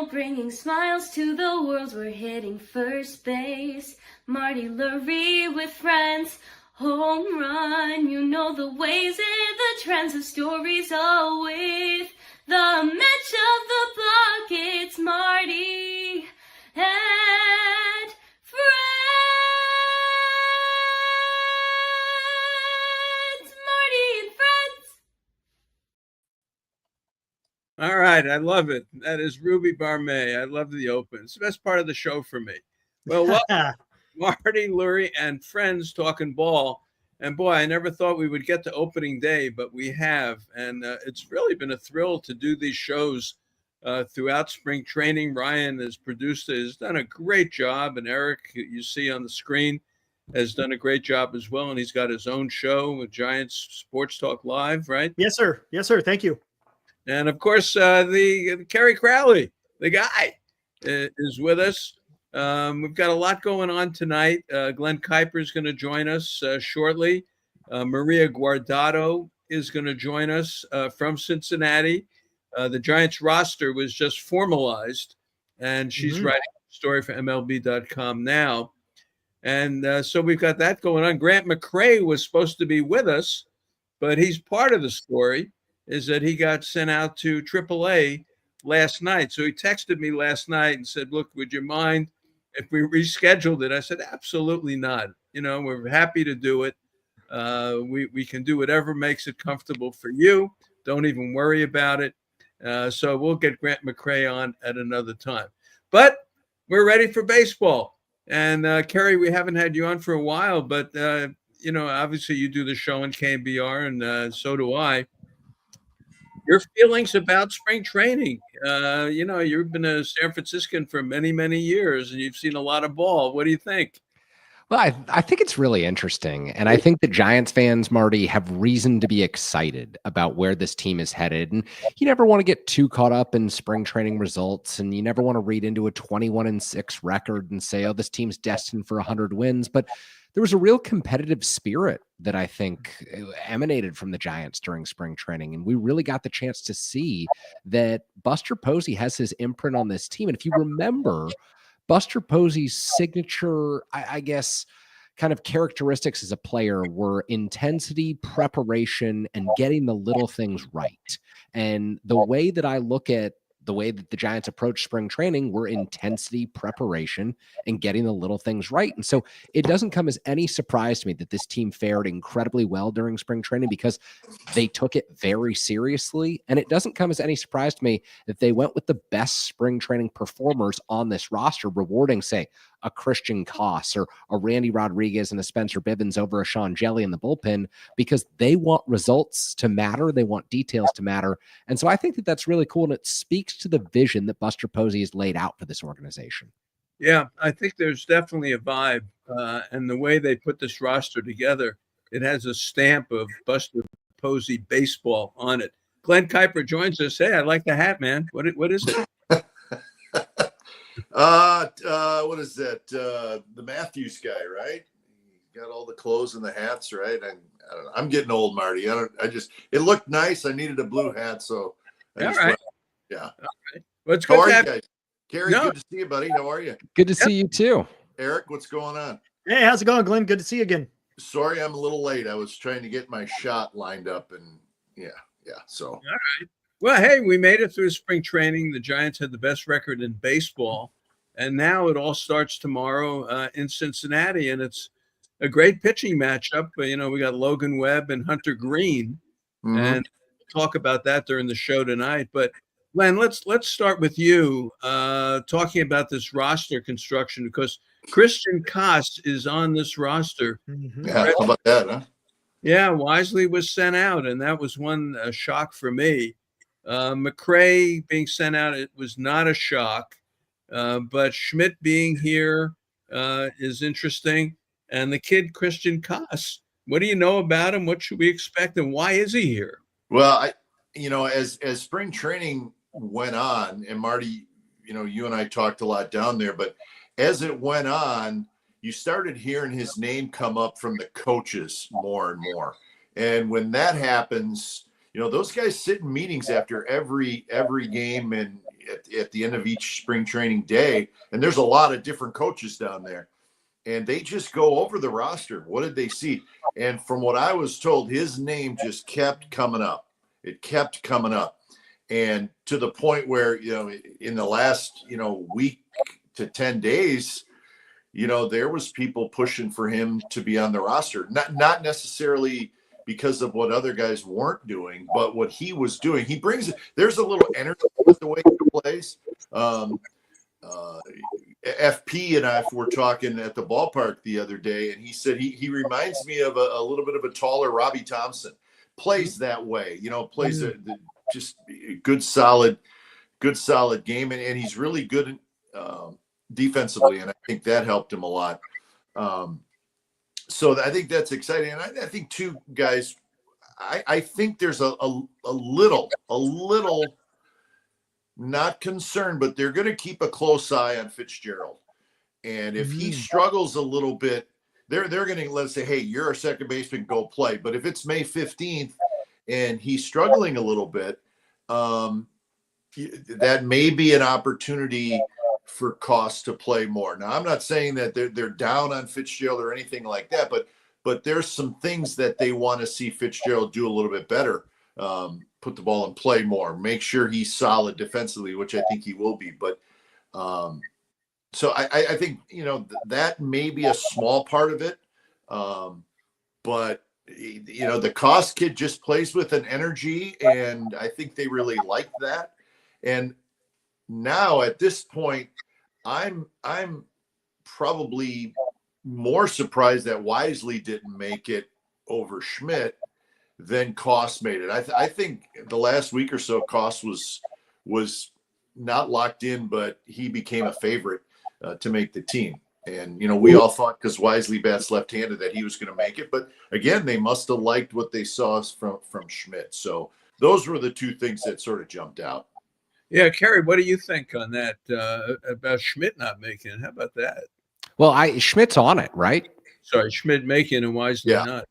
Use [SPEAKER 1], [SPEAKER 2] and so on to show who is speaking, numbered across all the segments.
[SPEAKER 1] bringing smiles to the world. We're hitting first base. Marty Lurie with friends. Home run, you know the ways and the trends of stories, all with the match of the block. It's Marty and friends. Marty and friends.
[SPEAKER 2] All right, I love it. That is Ruby Barmay. I love the open. It's the best part of the show for me. Well, welcome, Marty Lurie and friends talking ball. And boy, I never thought we would get to opening day, but we have. And it's really been a thrill to do these shows throughout spring training. Ryan has done a great job. And Eric, you see on the screen, has done a great job as well. And he's got his own show with Giants Sports Talk Live, right?
[SPEAKER 3] Yes, sir. Yes, sir. Thank you.
[SPEAKER 2] And of course, the Kerry Crowley, the guy, is with us. We've got a lot going on tonight. Glenn Kuiper is going to join us shortly. Maria Guardado is going to join us from Cincinnati. The Giants roster was just formalized, and she's writing a story for MLB.com now. And so we've got that going on. Grant McCray was supposed to be with us, but he's part of the story is that he got sent out to AAA last night. So he texted me last night and said, look, would you mind if we rescheduled it? I said, absolutely not. You know, we're happy to do it. We can do whatever makes it comfortable for you. Don't even worry about it. So we'll get Grant McCray on at another time. But we're ready for baseball. And Kerry, we haven't had you on for a while, but, you know, obviously you do the show in KBR and so do I. Your feelings about spring training. You know, you've been a San Franciscan for many, many years, and you've seen a lot of ball. What do you think?
[SPEAKER 4] Well, I think it's really interesting. And I think the Giants fans, Marty, have reason to be excited about where this team is headed. And you never want to get too caught up in spring training results. And you never want to read into a 21-6 record and say, oh, this team's destined for 100 wins. But there was a real competitive spirit that I think emanated from the Giants during spring training. And we really got the chance to see that Buster Posey has his imprint on this team. And if you remember, Buster Posey's signature, I guess, kind of characteristics as a player were intensity, preparation, and getting the little things right. And the way that I look at the way that the Giants approach spring training were intensity, preparation, and getting the little things right. And so it doesn't come as any surprise to me that this team fared incredibly well during spring training because they took it very seriously. And it doesn't come as any surprise to me that they went with the best spring training performers on this roster, rewarding, say, a Christian Koss or a Randy Rodriguez and a Spencer Bivens over a Sean Jelly in the bullpen, because they want results to matter. They want details to matter. And so I think that that's really cool. And it speaks to the vision that Buster Posey has laid out for this organization.
[SPEAKER 2] Yeah, I think there's definitely a vibe. And the way they put this roster together, it has a stamp of Buster Posey baseball on it. Glenn Kuiper joins us. Hey, I like the hat, man. What is it?
[SPEAKER 5] What is that? The Matthews guy, right? He got all the clothes and the hats, right? I don't know. I'm getting old, Marty. It looked nice. I needed a blue hat, so
[SPEAKER 2] All right.
[SPEAKER 5] Yeah.
[SPEAKER 2] All right. Well, it's
[SPEAKER 5] How
[SPEAKER 2] good
[SPEAKER 5] are
[SPEAKER 2] to
[SPEAKER 5] you
[SPEAKER 2] have
[SPEAKER 5] guys? Kerry, good to see you, buddy. How are you?
[SPEAKER 4] Good to see you too.
[SPEAKER 5] Eric, what's going on?
[SPEAKER 3] Hey, how's it going, Glenn? Good to see you again.
[SPEAKER 5] Sorry, I'm a little late. I was trying to get my shot lined up, and yeah. So.
[SPEAKER 2] All right. Well, hey, we made it through spring training. The Giants had the best record in baseball, and now it all starts tomorrow in Cincinnati, and it's a great pitching matchup. You know, we got Logan Webb and Hunter Green, and we'll talk about that during the show tonight. But Glenn, let's start with you talking about this roster construction, because Christian Koss is on this roster.
[SPEAKER 5] Yeah, how about that, huh?
[SPEAKER 2] Yeah, Wisely was sent out, and that was one shock for me. McCray being sent out, it was not a shock, but Schmidt being here is interesting. And the kid, Christian Koss, what do you know about him? What should we expect, and why is he here?
[SPEAKER 5] Well, as spring training went on, and Marty, you and I talked a lot down there, but as it went on, you started hearing his name come up from the coaches more and more. And when that happens, those guys sit in meetings after every game, and at the end of each spring training day, and there's a lot of different coaches down there, and they just go over the roster. What did they see? And from what I was told, his name just kept coming up. It kept coming up, and to the point where, in the last, week to 10 days, there was people pushing for him to be on the roster. Not necessarily because of what other guys weren't doing, but what he was doing. There's a little energy with the way he plays. FP and I were talking at the ballpark the other day, and he said he reminds me of a little bit of a taller Robbie Thompson. Plays that way, plays just good solid game, and he's really good defensively, and I think that helped him a lot. So I think that's exciting, and I think too, guys. I think there's a little not concerned, but they're going to keep a close eye on Fitzgerald, and if he struggles a little bit, they're going to let's say, hey, you're a second baseman, go play. But if it's May 15th and he's struggling a little bit, that may be an opportunity for Koss to play more. Now, I'm not saying that they're down on Fitzgerald or anything like that, but there's some things that they want to see Fitzgerald do a little bit better. Put the ball in play more, make sure he's solid defensively, which I think he will be. But so I think, that may be a small part of it. But, the Koss kid just plays with an energy, and I think they really like that. And now at this point, I'm probably more surprised that Wisely didn't make it over Schmidt than Koss made it. I think the last week or so, Koss was not locked in, but he became a favorite to make the team. And, we all thought because Wisely bats left-handed that he was going to make it. But again, they must have liked what they saw from Schmidt. So those were the two things that sort of jumped out.
[SPEAKER 2] Yeah, Kerry, what do you think on that about Schmidt not making it? How about that?
[SPEAKER 4] Well, Schmidt's on it, right?
[SPEAKER 2] Sorry, Schmidt making and Wisely not.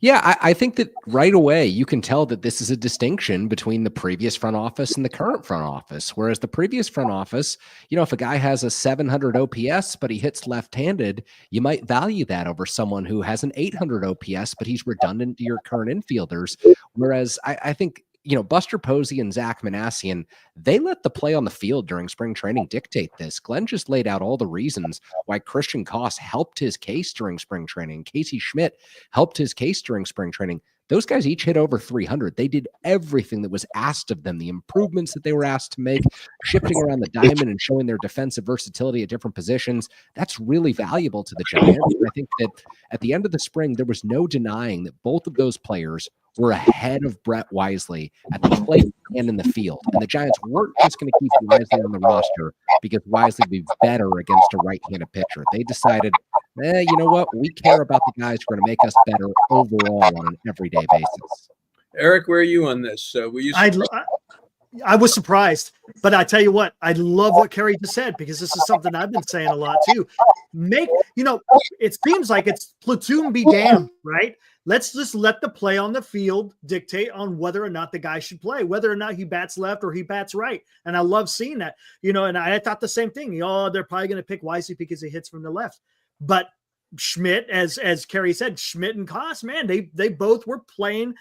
[SPEAKER 4] Yeah, I think that right away you can tell that this is a distinction between the previous front office and the current front office. Whereas the previous front office, if a guy has a 700 OPS, but he hits left-handed, you might value that over someone who has an 800 OPS, but he's redundant to your current infielders. Whereas I think, Buster Posey and Zach Manassian, they let the play on the field during spring training dictate this. Glenn just laid out all the reasons why Christian Koss helped his case during spring training. Casey Schmidt helped his case during spring training. Those guys each hit over 300. They did everything that was asked of them, the improvements that they were asked to make, shifting around the diamond and showing their defensive versatility at different positions. That's really valuable to the Giants. And I think that at the end of the spring, there was no denying that both of those players were ahead of Brett Wisely at the plate and in the field. And the Giants weren't just going to keep Wisely on the roster because Wisely would be better against a right-handed pitcher. They decided, you know what? We care about the guys who are going to make us better overall on an everyday basis.
[SPEAKER 2] Eric, where are you on this? Were you
[SPEAKER 3] I was surprised, but I tell you what, I love what Kerry just said, because this is something I've been saying a lot too. It seems like it's platoon be damned, right? Let's just let the play on the field dictate on whether or not the guy should play, whether or not he bats left or he bats right. And I love seeing that, and I thought the same thing. They're probably going to pick Wisely because he hits from the left. But Schmidt, as Kerry said, Schmidt and Koss, man, they both were playing,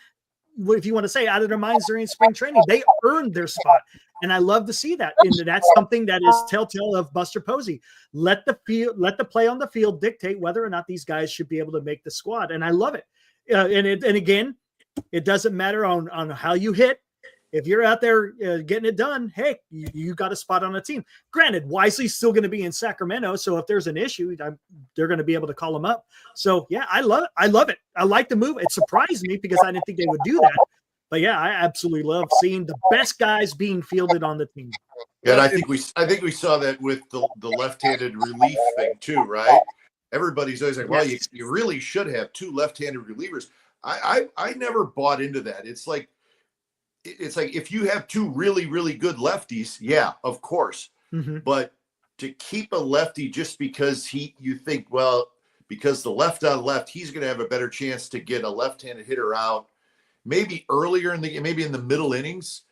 [SPEAKER 3] if you want to say, out of their minds during spring training. They earned their spot. And I love to see that. And that's something that is telltale of Buster Posey. Let the play on the field dictate whether or not these guys should be able to make the squad. And I love it. And again, it doesn't matter on how you hit. If you're out there getting it done, hey, you got a spot on the team. Granted, Wisely's still going to be in Sacramento, so if there's an issue, they're going to be able to call him up. So, yeah, I love it. I like the move. It surprised me because I didn't think they would do that. But, yeah, I absolutely love seeing the best guys being fielded on the team.
[SPEAKER 5] Yeah, and I think we saw that with the left-handed relief thing too, right? Everybody's always like, well, you really should have two left-handed relievers. I never bought into that. It's like if you have two really, really good lefties, yeah, of course. Mm-hmm. But to keep a lefty just because you think, well, because the left on left, he's going to have a better chance to get a left-handed hitter out, maybe earlier maybe in the middle innings,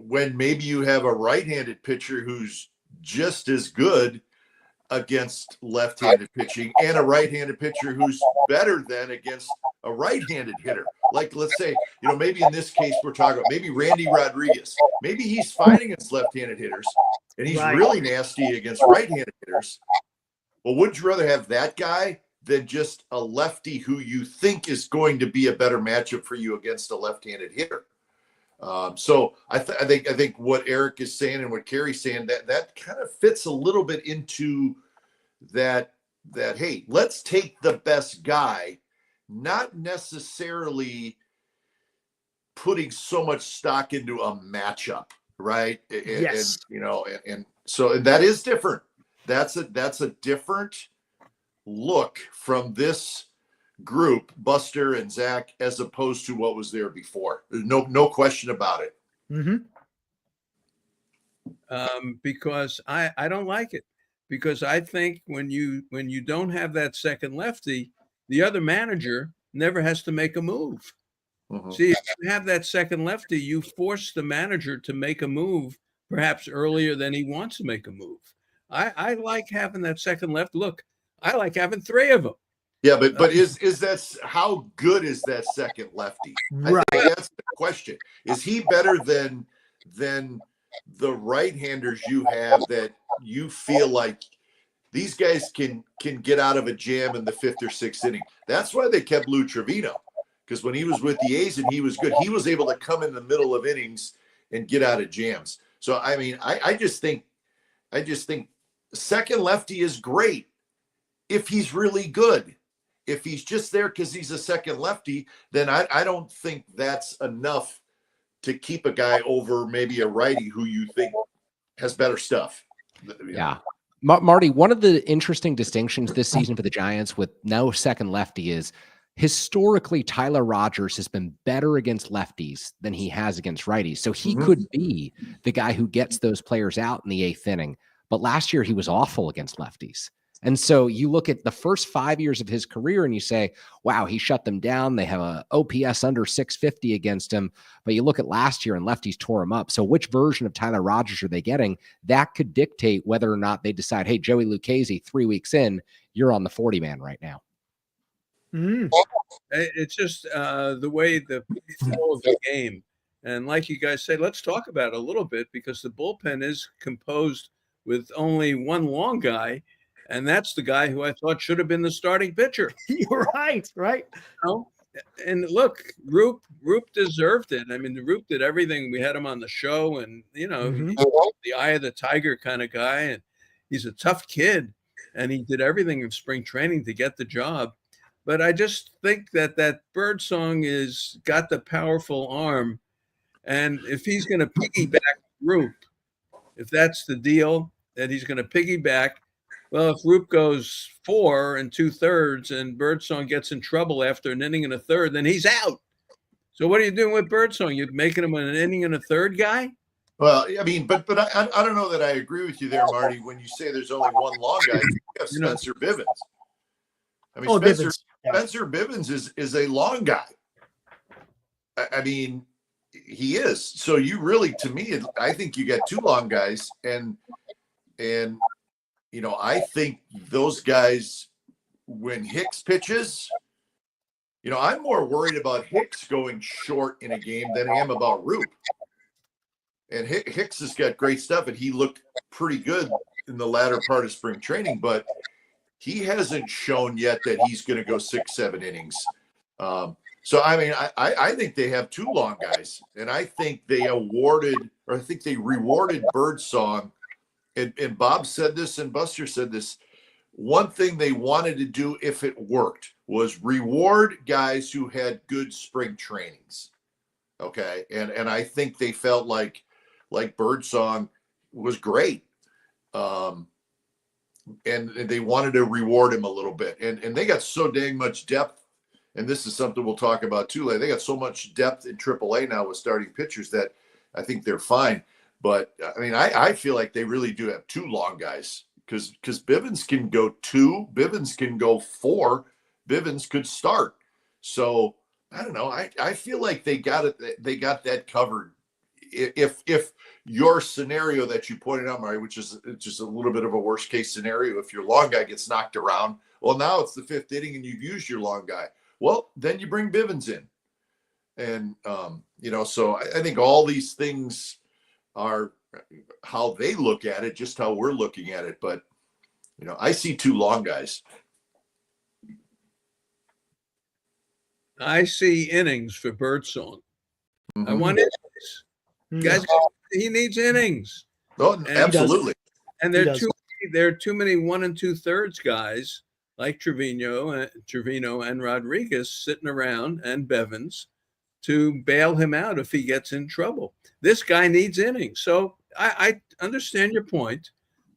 [SPEAKER 5] when maybe you have a right-handed pitcher who's just as good against left-handed pitching and a right-handed pitcher who's better than against a right-handed hitter. Like, let's say, maybe in this case, we're talking about maybe Randy Rodriguez. Maybe he's fine against left-handed hitters and he's really nasty against right-handed hitters. Well, would you rather have that guy than just a lefty who you think is going to be a better matchup for you against a left-handed hitter? So I think what Eric is saying and what Kerry's saying, that kind of fits a little bit into that, hey, let's take the best guy, not necessarily putting so much stock into a matchup, right?
[SPEAKER 3] Yes.
[SPEAKER 5] And so that is different. That's a different look from this group, Buster and Zach, as opposed to what was there before. There's no question about it.
[SPEAKER 3] Mm-hmm.
[SPEAKER 2] Because I don't like it, because I think when you don't have that second lefty, the other manager never has to make a move.
[SPEAKER 5] Mm-hmm.
[SPEAKER 2] See, if you have that second lefty, you force the manager to make a move perhaps earlier than he wants to make a move. I like having that second left. Look, I like having three of them.
[SPEAKER 5] Yeah, but is that, how good is that second lefty?
[SPEAKER 3] Right.
[SPEAKER 5] I think that's the question. Is he better than the right-handers you have that you feel like these guys can get out of a jam in the 5th or 6th inning? That's why they kept Lou Trevino, because when he was with the A's and he was good, he was able to come in the middle of innings and get out of jams. So I mean, I just think second lefty is great if he's really good. If he's just there because he's a second lefty, then I don't think that's enough to keep a guy over maybe a righty who you think has better stuff.
[SPEAKER 4] Yeah. Marty, one of the interesting distinctions this season for the Giants with no second lefty is historically Tyler Rogers has been better against lefties than he has against righties. So he could be the guy who gets those players out in the 8th inning. But last year he was awful against lefties. And so you look at the first 5 years of his career and you say, wow, he shut them down. They have a OPS under 650 against him. But you look at last year and lefties tore him up. So which version of Tyler Rogers are they getting? That could dictate whether or not they decide, hey, Joey Lucchesi, 3 weeks in, you're on the 40-man right now.
[SPEAKER 2] It's just the way the flow of the game. And like you guys say, let's talk about it a little bit, because the bullpen is composed with only one long guy. And that's the guy who I thought should have been the starting pitcher.
[SPEAKER 3] You're right.
[SPEAKER 2] And look, Roop deserved it. I mean, Roop did everything. We had him on the show, and he's the eye of the tiger kind of guy, and he's a tough kid, and he did everything in spring training to get the job. But I just think that Birdsong is got the powerful arm, and if he's going to piggyback Roop, if that's the deal that he's going to piggyback. Well, if Roop goes 4 2/3 and Birdsong gets in trouble after an inning and a third, then he's out. So what are you doing with Birdsong? You're making him an inning and a third guy?
[SPEAKER 5] Well, I mean, but I don't know that I agree with you there, Marty, when you say there's only one long guy. You have Spencer Bivens. I mean, Spencer Bivens is a long guy. I mean, he is. So you really, to me, I think you got 2 long guys, and I think those guys, when Hicks pitches, I'm more worried about Hicks going short in a game than I am about Roop. And Hicks has got great stuff, and he looked pretty good in the latter part of spring training, but he hasn't shown yet that he's going to go 6-7 innings. So, I mean, I think they have 2 long guys, and I think they rewarded Birdsong. And Bob said this and Buster said this. One thing they wanted to do, if it worked, was reward guys who had good spring trainings. Okay. And I think they felt like Birdsong was great. And they wanted to reward him a little bit. And they got so dang much depth. And this is something we'll talk about too later. They got so much depth in AAA now with starting pitchers that I think they're fine. But I mean, I feel like they really do have 2 long guys, because Bivens can go 2, Bivens can go 4, Bivens could start. So I don't know. I feel like they got it. They got that covered if your scenario that you pointed out, Marty, which is just a little bit of a worst case scenario, if your long guy gets knocked around, well, now it's the 5th inning and you've used your long guy. Well, then you bring Bivens in. And, so I think all these things are how they look at it, just how we're looking at it. But, I see 2 long guys.
[SPEAKER 2] I see innings for Birdsong.
[SPEAKER 5] Mm-hmm.
[SPEAKER 2] I want innings. Guys, he needs innings.
[SPEAKER 5] Oh, absolutely.
[SPEAKER 2] And there are too many 1 2/3 guys like Trevino and Rodriguez sitting around, and Bevins, to bail him out if he gets in trouble. This guy needs innings. So I understand your point,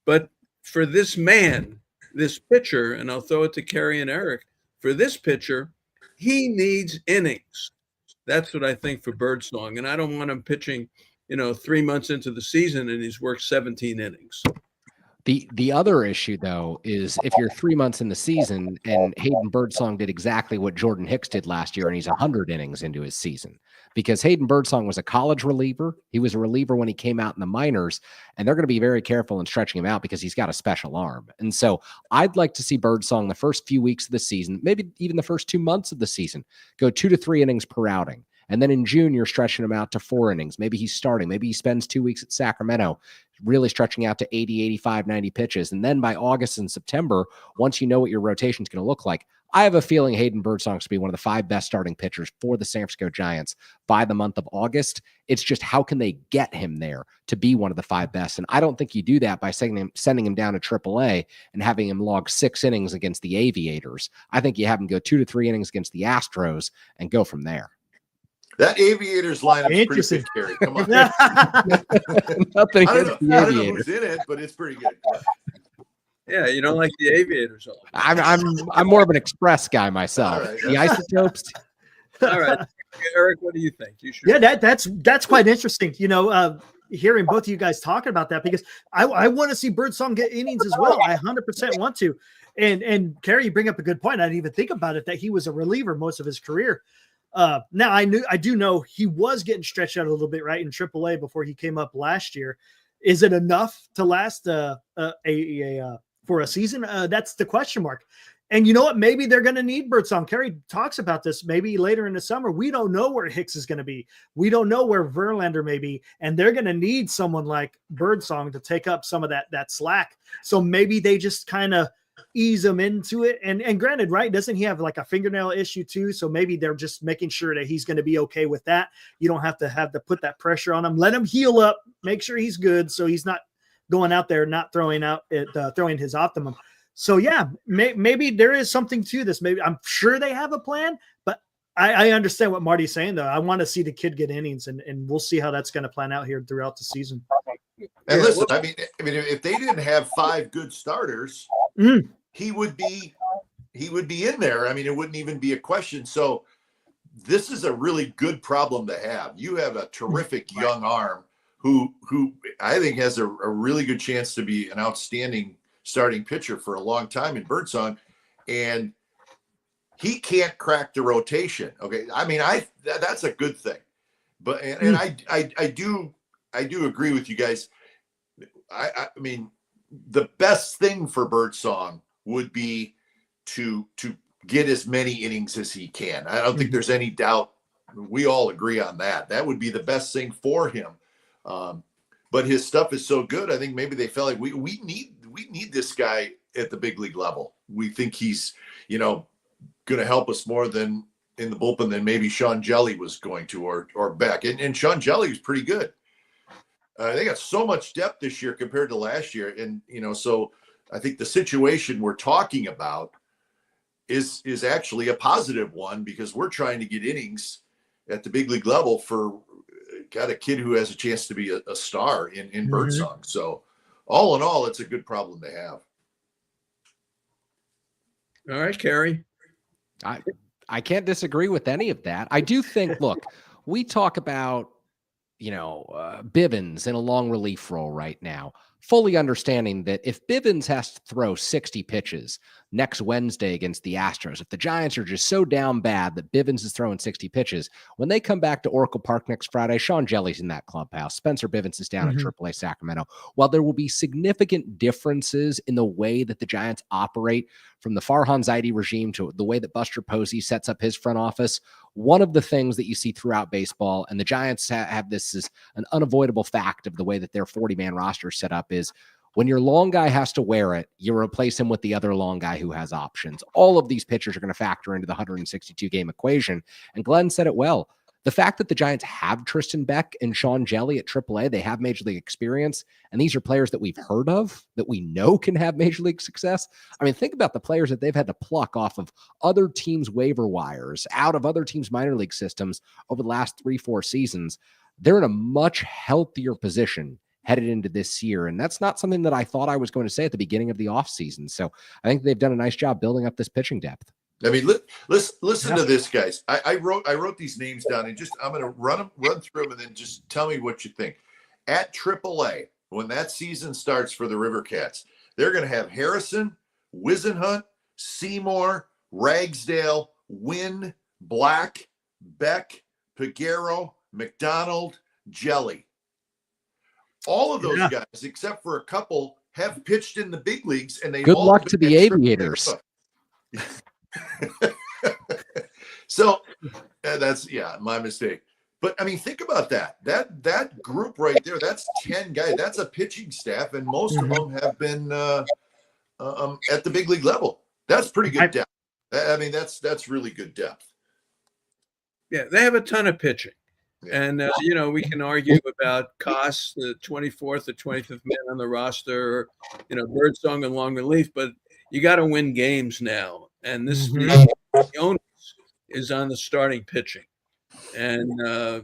[SPEAKER 2] but for this man, this pitcher, and I'll throw it to Kerry and Eric, for this pitcher, he needs innings. That's what I think for Birdsong. And I don't want him pitching, 3 months into the season and he's worked 17 innings.
[SPEAKER 4] The other issue, though, is if you're 3 months in the season and Hayden Birdsong did exactly what Jordan Hicks did last year, and he's 100 innings into his season, because Hayden Birdsong was a college reliever. He was a reliever when he came out in the minors, and they're going to be very careful in stretching him out because he's got a special arm. And so I'd like to see Birdsong the first few weeks of the season, maybe even the first 2 months of the season, go 2 to 3 innings per outing. And then in June, you're stretching him out to 4 innings. Maybe he's starting. Maybe he spends 2 weeks at Sacramento, really stretching out to 80, 85, 90 pitches. And then by August and September, once you know what your rotation is going to look like, I have a feeling Hayden Birdsong is going to be one of the 5 best starting pitchers for the San Francisco Giants by the month of August. It's just how can they get him there to be one of the 5 best? And I don't think you do that by sending him down to AAA and having him log 6 innings against the Aviators. I think you have him go 2 to 3 innings against the Astros and go from there.
[SPEAKER 5] That Aviators lineup is pretty good, Kerry. Come on.
[SPEAKER 4] Nothing
[SPEAKER 5] I don't know who's in it, but it's pretty good.
[SPEAKER 2] Yeah, you don't like the Aviators.
[SPEAKER 4] I'm more of an Express guy myself.
[SPEAKER 5] All right.
[SPEAKER 4] The Isotopes.
[SPEAKER 2] All right, Eric, what do you think? You should.
[SPEAKER 3] Yeah, that's quite interesting. Hearing both of you guys talking about that, because I want to see Birdsong get innings as well. I 100% want to. And Kerry, you bring up a good point. I didn't even think about it, that he was a reliever most of his career. Now I do know he was getting stretched out a little bit, right, in AAA before he came up last year. Is it enough to last for a season? That's the question mark. And you know what? Maybe they're going to need Birdsong. Kerry talks about this maybe later in the summer. We don't know where Hicks is going to be. We don't know where Verlander may be. And they're going to need someone like Birdsong to take up some of that slack. So maybe they just kind of ease him into it. And granted, right, doesn't he have like a fingernail issue too? So maybe they're just making sure that he's going to be okay with that. You don't have to put that pressure on him. Let him heal up, make sure he's good, so he's not going out there not throwing his optimum. So yeah, maybe there is something to this. Maybe I'm sure they have a plan, but I understand what Marty's saying though. I want to see the kid get innings, and we'll see how that's going to plan out here throughout the season.
[SPEAKER 5] And listen, I mean, if they didn't have 5 good starters, he would be in there. I mean, it wouldn't even be a question. So this is a really good problem to have. You have a terrific young arm who I think has a really good chance to be an outstanding starting pitcher for a long time in Birdsong, and he can't crack the rotation. Okay, I mean, that's a good thing. But and I do agree with you guys. I mean, the best thing for Birdsong would be to get as many innings as he can. I don't think there's any doubt. We all agree on that. That would be the best thing for him. But his stuff is so good. I think maybe they felt like we need this guy at the big league level. We think he's, going to help us more than in the bullpen than maybe Sean Jelly was going to, or Beck. And Sean Jelly was pretty good. They got so much depth this year compared to last year. And, so I think the situation we're talking about is actually a positive one, because we're trying to get innings at the big league level for a kid who has a chance to be a star in Birdsong. So all in all, it's a good problem to have.
[SPEAKER 2] All right, Kerry.
[SPEAKER 4] I can't disagree with any of that. I do think, look, we talk about, Bivens in a long relief role right now, fully understanding that if Bivens has to throw 60 pitches, next Wednesday against the Astros. If the Giants are just so down bad that Bivens is throwing 60 pitches, when they come back to Oracle Park next Friday, Sean Jelly's in that clubhouse. Spencer Bivens is down at AAA Sacramento. While there will be significant differences in the way that the Giants operate from the Farhan Zaidi regime to the way that Buster Posey sets up his front office, one of the things that you see throughout baseball, and the Giants have this as an unavoidable fact of the way that their 40-man roster is set up, is when your long guy has to wear it, you replace him with the other long guy who has options. All of these pitchers are going to factor into the 162-game equation. And Glenn said it well. The fact that the Giants have Tristan Beck and Sean Jelly at AAA, they have major league experience, and these are players that we've heard of, that we know can have major league success. I mean, think about the players that they've had to pluck off of other teams' waiver wires, out of other teams' minor league systems over the last 3-4 seasons. They're in a much healthier position headed into this year. And that's not something that I thought I was going to say at the beginning of the offseason. So I think they've done a nice job building up this pitching depth.
[SPEAKER 5] I mean, listen to this, guys. I wrote these names down, and I'm going to run through them, and then just tell me what you think. At AAA, when that season starts for the River Cats, they're going to have Harrison, Wisenhunt, Seymour, Ragsdale, Wynn, Black, Beck, Peguero, McDonald, Jelly. All of those guys, except for a couple, have pitched in the big leagues, and they
[SPEAKER 4] good luck to the Aviators.
[SPEAKER 5] So that's my mistake. But I mean, think about that. That group right there. That's 10 guys. That's a pitching staff, and most of them have been at the big league level. That's pretty good depth. I mean, that's really good depth.
[SPEAKER 2] Yeah, they have a ton of pitching. And, we can argue about Koss, the 24th or 25th man on the roster, or, Birdsong and long relief, but you got to win games now. And this the onus is on the starting pitching. And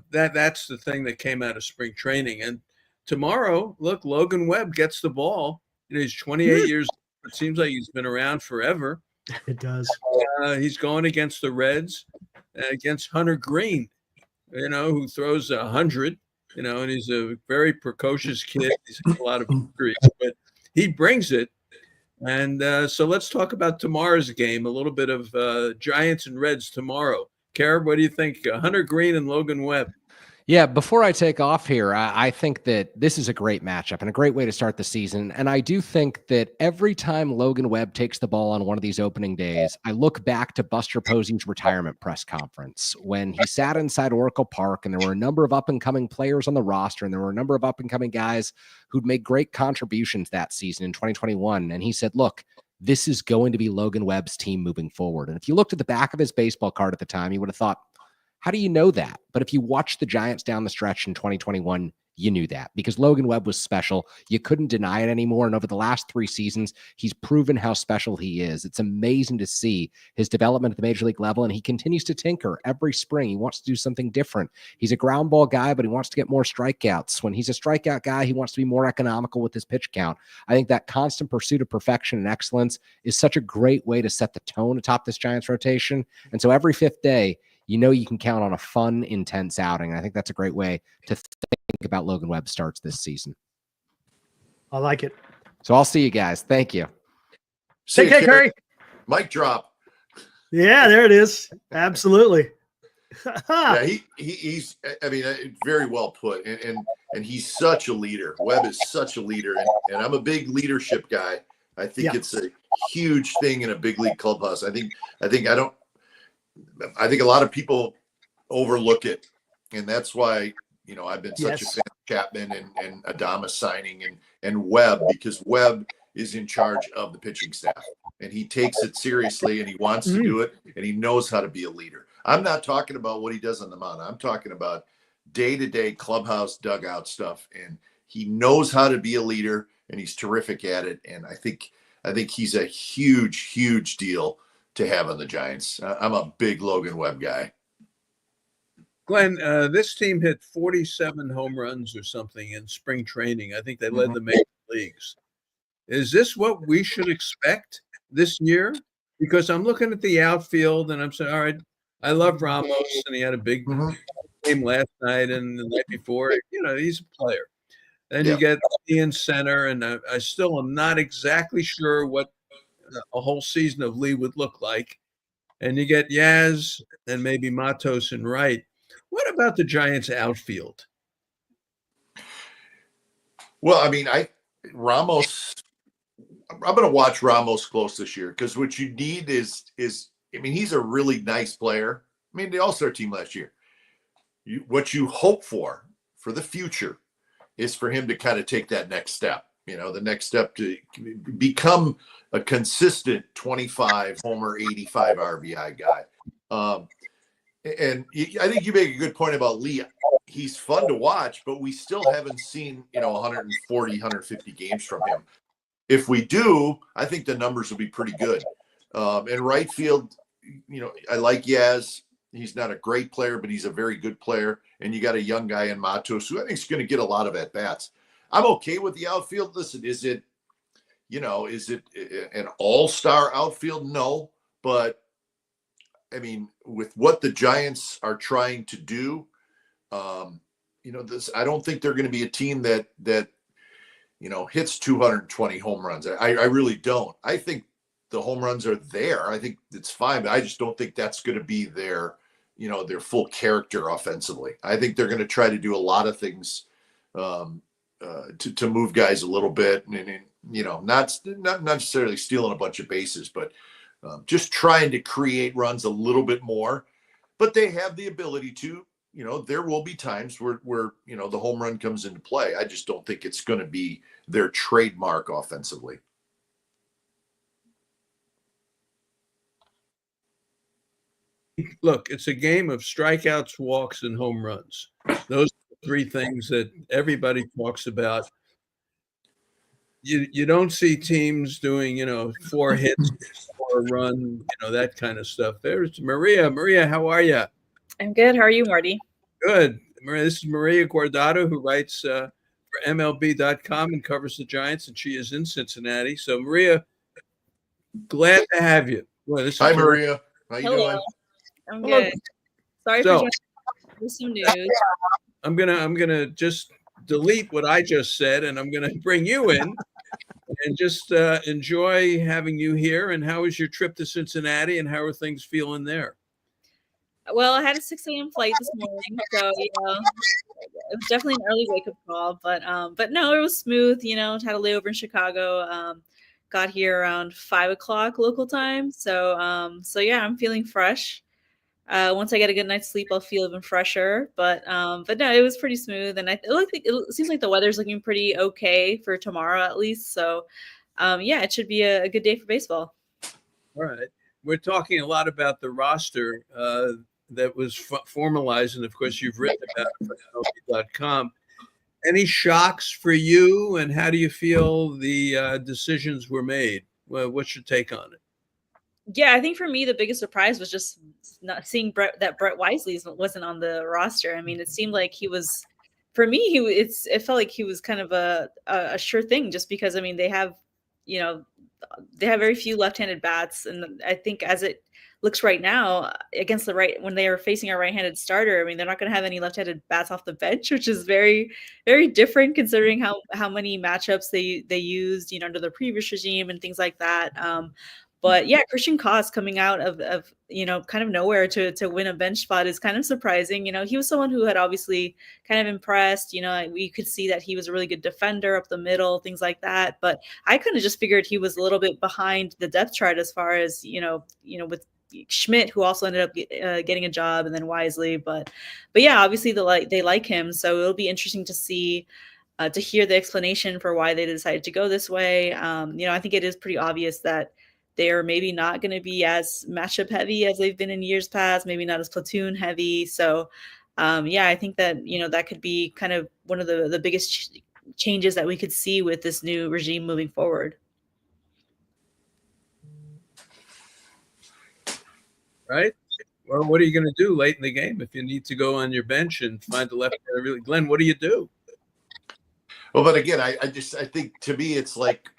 [SPEAKER 2] that's the thing that came out of spring training. And tomorrow, look, Logan Webb gets the ball. He's 28 years old. It seems like he's been around forever.
[SPEAKER 3] It does.
[SPEAKER 2] He's going against the Reds, against Hunter Green, who throws 100, and he's a very precocious kid. He's got a lot of injuries, but he brings it. And so let's talk about tomorrow's game, a little bit of Giants and Reds tomorrow. Kerr, what do you think? Hunter Green and Logan Webb.
[SPEAKER 4] Yeah, before I take off here, I think that this is a great matchup and a great way to start the season. And I do think that every time Logan Webb takes the ball on one of these opening days, I look back to Buster Posey's retirement press conference when he sat inside Oracle Park, and there were a number of up-and-coming players on the roster, and there were a number of up-and-coming guys who'd made great contributions that season in 2021. And he said, look, this is going to be Logan Webb's team moving forward. And if you looked at the back of his baseball card at the time, you would have thought, how do you know that? But if you watched the Giants down the stretch in 2021, you knew that because Logan Webb was special. You couldn't deny it anymore. And over the last 3 seasons, he's proven how special he is. It's amazing to see his development at the major league level. And he continues to tinker every spring. He wants to do something different. He's a ground ball guy, but he wants to get more strikeouts. When he's a strikeout guy, he wants to be more economical with his pitch count. I think that constant pursuit of perfection and excellence is such a great way to set the tone atop this Giants rotation. And so every 5th day, you can count on a fun, intense outing. I think that's a great way to think about Logan Webb starts this season.
[SPEAKER 3] I like it.
[SPEAKER 4] So I'll see you guys. Thank you.
[SPEAKER 3] Take care, Kerry.
[SPEAKER 5] Mic drop.
[SPEAKER 3] Yeah, there it is. Absolutely.
[SPEAKER 5] Yeah, he's. I mean, very well put, and he's such a leader. Webb is such a leader, and I'm a big leadership guy. I think it's a huge thing in a big league clubhouse. I think a lot of people overlook it, and that's why I've been such a fan of Chapman and Adames signing and Webb, because Webb is in charge of the pitching staff, and he takes it seriously, and he wants to do it, and he knows how to be a leader. I'm not talking about what he does on the mound. I'm talking about day-to-day clubhouse dugout stuff, and he knows how to be a leader, and he's terrific at it. And I think he's a huge deal to have on the Giants. I'm a big Logan Webb guy.
[SPEAKER 2] Glenn, this team hit 47 home runs or something in spring training. I think they led the major leagues. Is this what we should expect this year? Because I'm looking at the outfield and I'm saying, all right, I love Ramos, and he had a big game last night and the night before. He's a player. Then you get Ian center, and I still am not exactly sure what a whole season of Lee would look like. And you get Yaz and maybe Matos and Wright. What about the Giants outfield?
[SPEAKER 5] Well, I mean, Ramos. I'm going to watch Ramos close this year because what you need is I mean, he's a really nice player. I mean, the All-Star team last year. What you hope for the future is for him to kind of take that next step. You know, the next step to become a consistent 25 homer, 85 RBI guy. And I think you make a good point about Lee. He's fun to watch, but we still haven't seen, 140, 150 games from him. If we do, I think the numbers will be pretty good. In right field, I like Yaz. He's not a great player, but he's a very good player. And you got a young guy in Matos who I think is going to get a lot of at-bats. I'm okay with the outfield. Listen, is it an all-star outfield? No. But, I mean, with what the Giants are trying to do, I don't think they're going to be a team that hits 220 home runs. I really don't. I think the home runs are there. I think it's fine, but I just don't think that's going to be their full character offensively. I think they're going to try to do a lot of things to move guys a little bit, and not necessarily stealing a bunch of bases, but just trying to create runs a little bit more. But they have the ability to. There will be times where the home run comes into play. I just don't think it's going to be their trademark offensively.
[SPEAKER 2] Look, it's a game of strikeouts, walks, and home runs. Those are the three things that everybody talks about. You don't see teams doing, 4 hits, 4 run, that kind of stuff. There's Maria. Maria, how are you?
[SPEAKER 6] I'm good. How are you, Marty?
[SPEAKER 2] Good. Maria, this is Maria Guardado, who writes for MLB.com and covers the Giants, and she is in Cincinnati. So, Maria, glad to have you. Boy,
[SPEAKER 5] Hi, Maria. How you
[SPEAKER 6] Hello.
[SPEAKER 5] doing?
[SPEAKER 6] I'm
[SPEAKER 2] Hello.
[SPEAKER 6] good. Sorry for joining with some news.
[SPEAKER 2] I'm gonna just delete what I just said, and I'm gonna bring you in and just enjoy having you here. And how was your trip to Cincinnati, and how are things feeling there?
[SPEAKER 6] Well, I had a 6 a.m. flight this morning, so it was definitely an early wake-up call. But no, it was smooth. Had a layover in Chicago. Got here around 5 o'clock local time. So yeah, I'm feeling fresh. Once I get a good night's sleep, I'll feel even fresher. But no, it was pretty smooth, and it seems like the weather's looking pretty okay for tomorrow at least. So yeah, it should be a good day for baseball.
[SPEAKER 2] All right. We're talking a lot about the roster that was formalized, and of course, you've written about it for MLB.com. Any shocks for you, and how do you feel the decisions were made? Well, what's your take on it?
[SPEAKER 6] Yeah, I think for me the biggest surprise was just not seeing that Brett Wisely wasn't on the roster. I mean, it seemed like he was, for me, it felt like he was kind of a sure thing, just because I mean they have very few left-handed bats, and I think as it looks right now against the right, when they are facing a right-handed starter, I mean they're not going to have any left-handed bats off the bench, which is very, very different considering how many matchups they used under the previous regime and things like that. But yeah, Christian Koss coming out of kind of nowhere to win a bench spot is kind of surprising. He was someone who had obviously kind of impressed. We could see that he was a really good defender up the middle, things like that. But I kind of just figured he was a little bit behind the depth chart as far as with Schmidt, who also ended up getting a job, and then Wisely. But yeah, obviously they like him, so it'll be interesting to see. To hear the explanation for why they decided to go this way. I think it is pretty obvious that they are maybe not going to be as matchup heavy as they've been in years past, maybe not as platoon heavy. So, yeah, I think that, that could be kind of one of the biggest changes that we could see with this new regime moving forward.
[SPEAKER 2] Right. Well, what are you going to do late in the game if you need to go on your bench and find the left-hander? Really, Glenn, what do you do?
[SPEAKER 5] Well, but again, I think to me, it's like,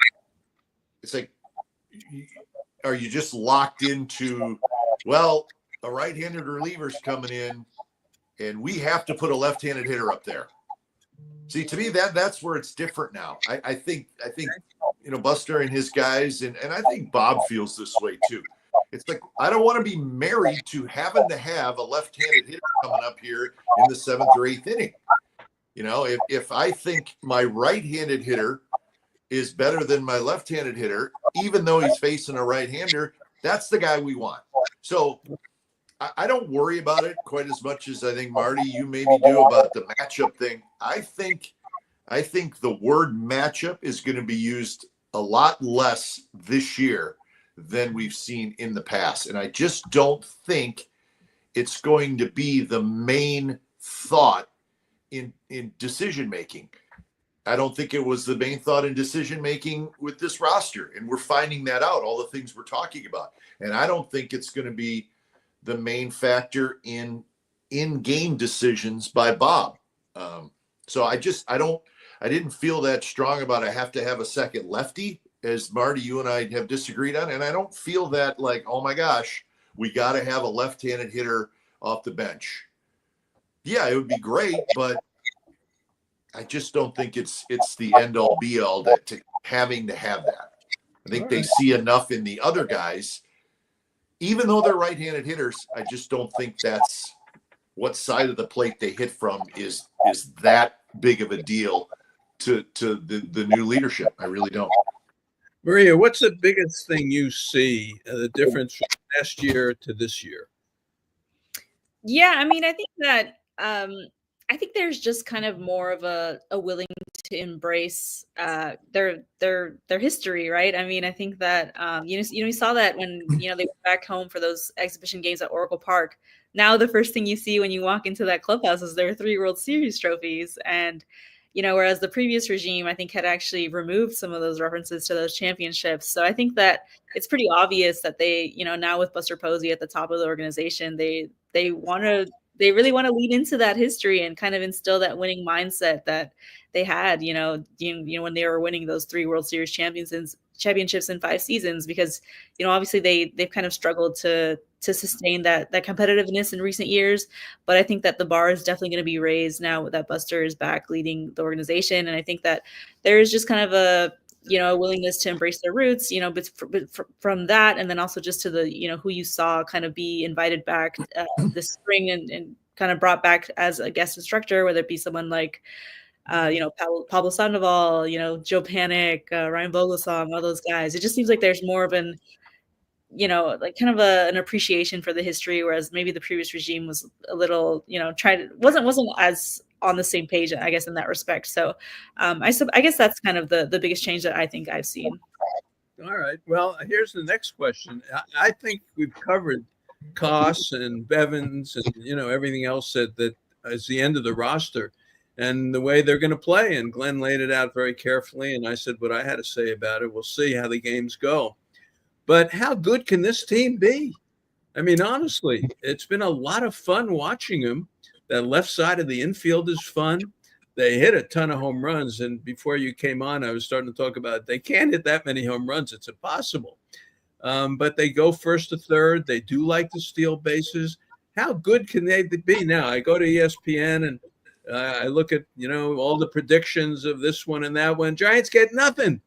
[SPEAKER 5] are you just locked into, well, a right-handed reliever's coming in and we have to put a left-handed hitter up there? See, to me, that's where it's different now. I think Buster and his guys, and I think Bob feels this way too. It's like, I don't want to be married to having to have a left-handed hitter coming up here in the 7th or 8th inning. If I think my right-handed hitter is better than my left-handed hitter, even though he's facing a right-hander, that's the guy we want. So I don't worry about it quite as much as I think, Marty, you maybe do about the matchup thing. I think the word matchup is going to be used a lot less this year than we've seen in the past. And I just don't think it's going to be the main thought in decision-making. I don't think it was the main thought in decision-making with this roster. And we're finding that out, all the things we're talking about. And I don't think it's going to be the main factor in in-game decisions by Bob. So I didn't feel that strong about I have to have a second lefty, as Marty, you and I have disagreed on. And I don't feel that like, oh my gosh, we got to have a left-handed hitter off the bench. Yeah, it would be great, but I just don't think it's the end-all be-all to having to have that. I think they see enough in the other guys, even though they're right-handed hitters. I just don't think that's what side of the plate they hit from is that big of a deal to the new leadership. I really don't.
[SPEAKER 2] Maria, what's the biggest thing you see, the difference from last year to this year?
[SPEAKER 6] Yeah, I mean, I think that I think there's just kind of more of a willing to embrace their history, right? I mean, I think that you saw that when they went back home for those exhibition games at Oracle Park. Now the first thing you see when you walk into that clubhouse is their 3 World Series trophies, and whereas the previous regime, I think, had actually removed some of those references to those championships. So I think that it's pretty obvious that they, now with Buster Posey at the top of the organization, they really want to lead into that history and kind of instill that winning mindset that they had, when they were winning those 3 World Series championships in 5 seasons, because, obviously they've kind of struggled to sustain that competitiveness in recent years. But I think that the bar is definitely going to be raised now that Buster is back leading the organization. And I think that there is just kind of a willingness to embrace their roots, but from that, and then also just to the, who you saw kind of be invited back this spring and kind of brought back as a guest instructor, whether it be someone like, Pablo Sandoval, Joe Panic, Ryan Vogelsong, all those guys. It just seems like there's more of an, like kind of an appreciation for the history, whereas maybe the previous regime was a little, wasn't as on the same page, I guess, in that respect. So I guess that's kind of the biggest change that I think I've seen.
[SPEAKER 2] All right. Well, here's the next question. I think we've covered Koss and Bevins and, everything else that is the end of the roster and the way they're going to play. And Glenn laid it out very carefully. And I said what I had to say about it. We'll see how the games go. But how good can this team be? I mean, honestly, it's been a lot of fun watching them. That left side of the infield is fun. They hit a ton of home runs. And before you came on, I was starting to talk about they can't hit that many home runs. It's impossible. But they go first to third. They do like to steal bases. How good can they be? Now, I go to ESPN and I look at, all the predictions of this one and that one. Giants get nothing.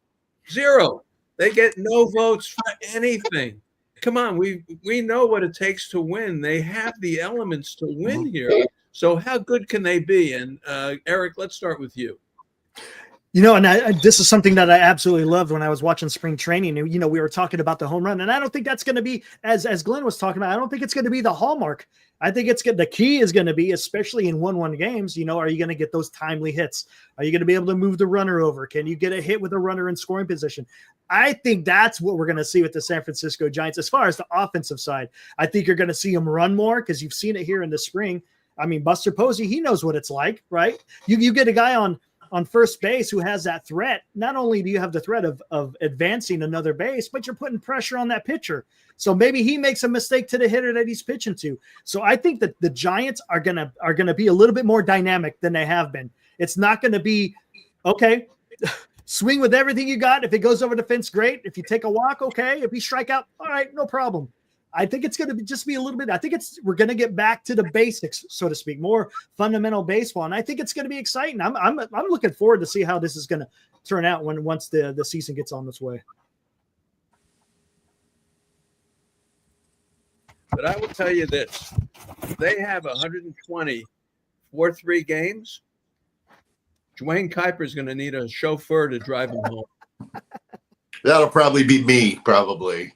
[SPEAKER 2] 0. They get no votes for anything. Come on, we know what it takes to win. They have the elements to win here. So how good can they be? And Eric, let's start with you.
[SPEAKER 3] And this is something that I absolutely loved when I was watching spring training. We were talking about the home run, and I don't think that's going to be, as Glenn was talking about, I don't think it's going to be the hallmark. I think the key is going to be, especially in 1-1 games, are you going to get those timely hits? Are you going to be able to move the runner over? Can you get a hit with a runner in scoring position? I think that's what we're going to see with the San Francisco Giants. As far as the offensive side, I think you're going to see them run more because you've seen it here in the spring. I mean, Buster Posey, he knows what it's like, right? You get a guy on first base who has that threat. Not only do you have the threat of advancing another base, but you're putting pressure on that pitcher. So maybe he makes a mistake to the hitter that he's pitching to. So I think that the Giants are gonna be a little bit more dynamic than they have been. It's not going to be, okay, swing with everything you got. If it goes over the fence, great. If you take a walk, okay. If you strike out, all right, no problem. I think it's going to just be a little bit. I think we're going to get back to the basics, so to speak, more fundamental baseball, and I think it's going to be exciting. I'm looking forward to see how this is going to turn out once the season gets on its way.
[SPEAKER 2] But I will tell you this: they have 120 4-3 games. Dwayne Kuiper is going to need a chauffeur to drive him home.
[SPEAKER 5] That'll probably be me, probably.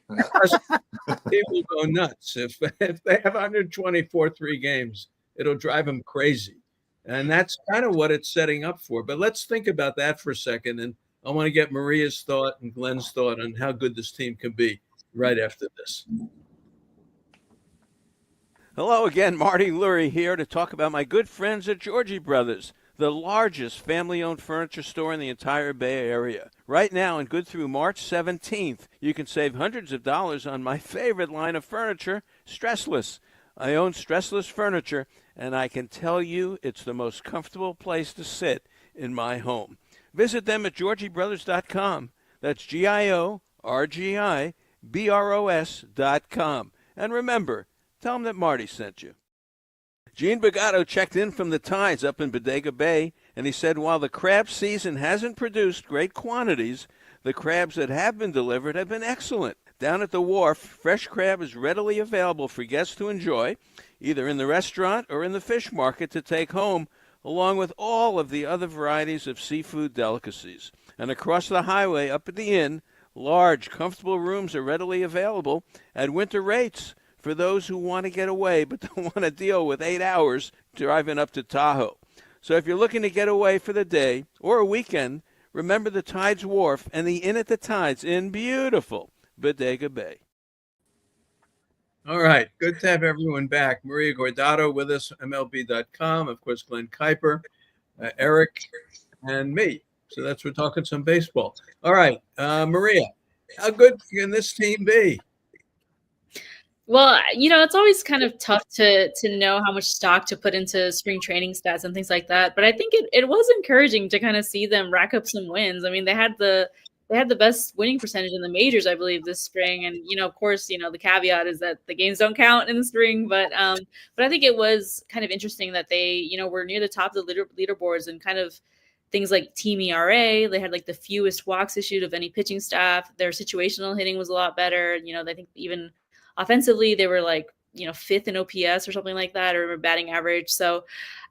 [SPEAKER 2] People go nuts. If they have 120 4-3 games, it'll drive them crazy. And that's kind of what it's setting up for. But let's think about that for a second. And I want to get Maria's thought and Glenn's thought on how good this team can be right after this.
[SPEAKER 7] Hello again, Marty Lurie here to talk about my good friends at Georgie Brothers, the largest family-owned furniture store in the entire Bay Area. Right now and good through March 17th, you can save hundreds of dollars on my favorite line of furniture, Stressless. I own Stressless furniture, and I can tell you it's the most comfortable place to sit in my home. Visit them at GeorgieBrothers.com. That's GIORGIBROS.com. And remember, tell them that Marty sent you. Gene Guardado checked in from the Tides up in Bodega Bay, and he said while the crab season hasn't produced great quantities, the crabs that have been delivered have been excellent. Down at the wharf, fresh crab is readily available for guests to enjoy, either in the restaurant or in the fish market to take home, along with all of the other varieties of seafood delicacies. And across the highway up at the inn, large, comfortable rooms are readily available at winter rates for those who want to get away but don't want to deal with 8 hours driving up to Tahoe. So if you're looking to get away for the day or a weekend, remember the Tides Wharf and the Inn at the Tides in beautiful Bodega Bay.
[SPEAKER 2] All right. Good to have everyone back. Maria Guardado with us, MLB.com. Of course, Glenn Kuiper, Eric, and me. So we're talking some baseball. All right. Maria, how good can this team be?
[SPEAKER 6] Well, it's always kind of tough to know how much stock to put into spring training stats and things like that. But I think it was encouraging to kind of see them rack up some wins. I mean, they had the best winning percentage in the majors, I believe, this spring. And of course, the caveat is that the games don't count in the spring. But I think it was kind of interesting that they were near the top of the leaderboards and kind of things like team ERA. They had like the fewest walks issued of any pitching staff. Their situational hitting was a lot better. I think even offensively, they were like, 5th in OPS or something like that, or batting average. So,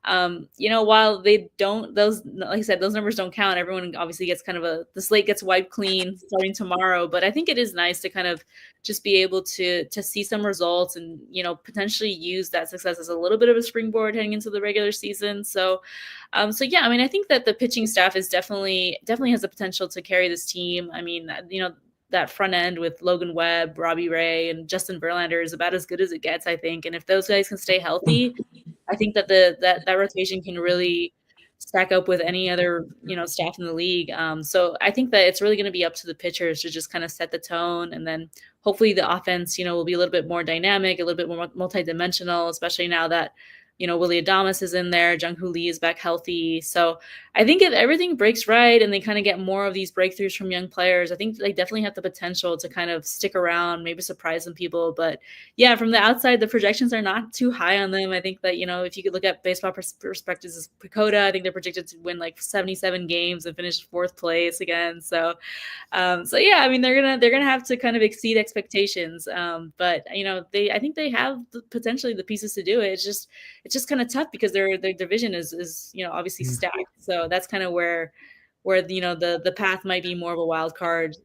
[SPEAKER 6] while they don't, like I said, those numbers don't count. Everyone obviously gets kind of the slate gets wiped clean starting tomorrow. But I think it is nice to kind of just be able to see some results and, potentially use that success as a little bit of a springboard heading into the regular season. So yeah, I mean, I think that the pitching staff is definitely has the potential to carry this team. I mean, that front end with Logan Webb, Robbie Ray, and Justin Verlander is about as good as it gets, I think. And if those guys can stay healthy, I think that that rotation can really stack up with any other, staff in the league. So I think that it's really going to be up to the pitchers to just kind of set the tone. And then hopefully the offense, will be a little bit more dynamic, a little bit more multidimensional, especially now that, Willie Adames is in there, Jung-Hoo Lee is back healthy. So I think if everything breaks right and they kind of get more of these breakthroughs from young players, I think they definitely have the potential to kind of stick around, maybe surprise some people. But yeah, from the outside, the projections are not too high on them. I think that, if you could look at baseball perspectives as PECOTA, I think they're projected to win like 77 games and finish 4th place again. So yeah, I mean, they're gonna have to kind of exceed expectations. But I think they have potentially the pieces to do it. It's just kind of tough because their division is obviously stacked. So that's kind of where the path might be more of a wild card,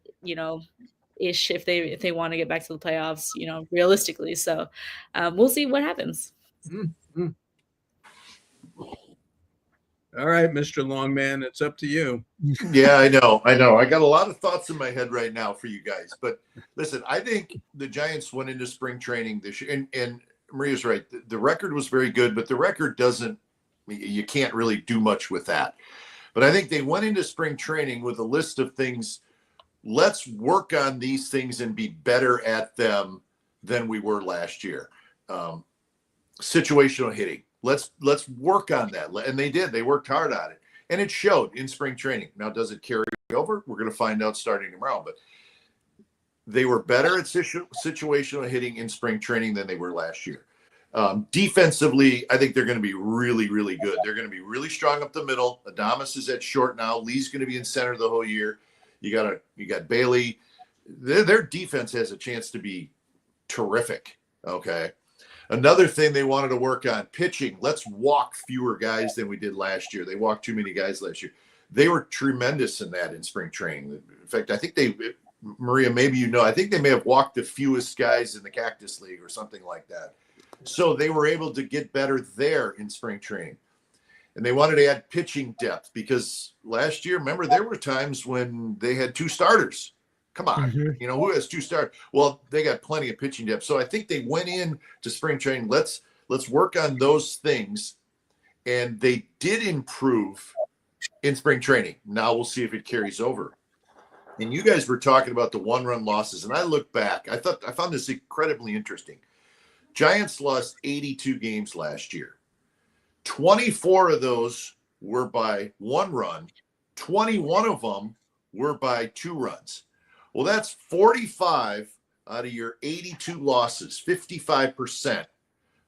[SPEAKER 6] ish if they want to get back to the playoffs, realistically. So we'll see what happens.
[SPEAKER 2] Mm-hmm. All right, Mr. Longman, it's up to you.
[SPEAKER 5] Yeah, I know. I got a lot of thoughts in my head right now for you guys. But listen, I think the Giants went into spring training this year, and Maria's right. The record was very good, but the record you can't really do much with that. But I think they went into spring training with a list of things. Let's work on these things and be better at them than we were last year. Situational hitting. Let's work on that. And they did. They worked hard on it. And it showed in spring training. Now, does it carry over? We're going to find out starting tomorrow. But they were better at situational hitting in spring training than they were last year. Defensively, I think they're going to be really, really good. They're going to be really strong up the middle. Adames is at short now. Lee's going to be in center the whole year. You got Bailey. Their defense has a chance to be terrific. Okay. Another thing they wanted to work on, pitching. Let's walk fewer guys than we did last year. They walked too many guys last year. They were tremendous in that in spring training. In fact, I think Maria, maybe you know, I think they may have walked the fewest guys in the Cactus League or something like that. So they were able to get better there in spring training. And they wanted to add pitching depth because last year, remember, there were times when they had 2 starters. Come on, who has 2 starters? Well, they got plenty of pitching depth. So I think they went in to spring training. Let's work on those things. And they did improve in spring training. Now we'll see if it carries over. And you guys were talking about the 1-run losses. And I look back, I found this incredibly interesting. Giants lost 82 games last year. 24 of those were by 1 run. 21 of them were by 2 runs. Well, that's 45 out of your 82 losses, 55%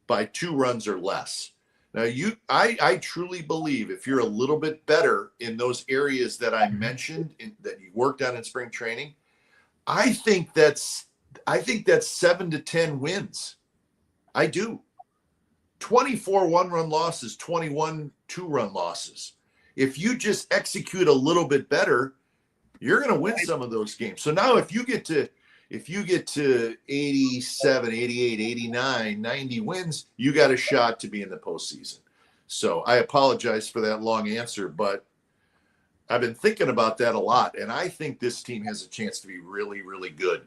[SPEAKER 5] by 2 runs or less. Now, I truly believe if you're a little bit better in those areas that I mentioned that you worked on in spring training, I think that's 7 to 10 wins. I do. 24 1-run losses, 21 2-run losses. If you just execute a little bit better, you're going to win some of those games. So now if you get to 87, 88, 89, 90 wins, you got a shot to be in the postseason. So I apologize for that long answer, but I've been thinking about that a lot, and I think this team has a chance to be really, really good.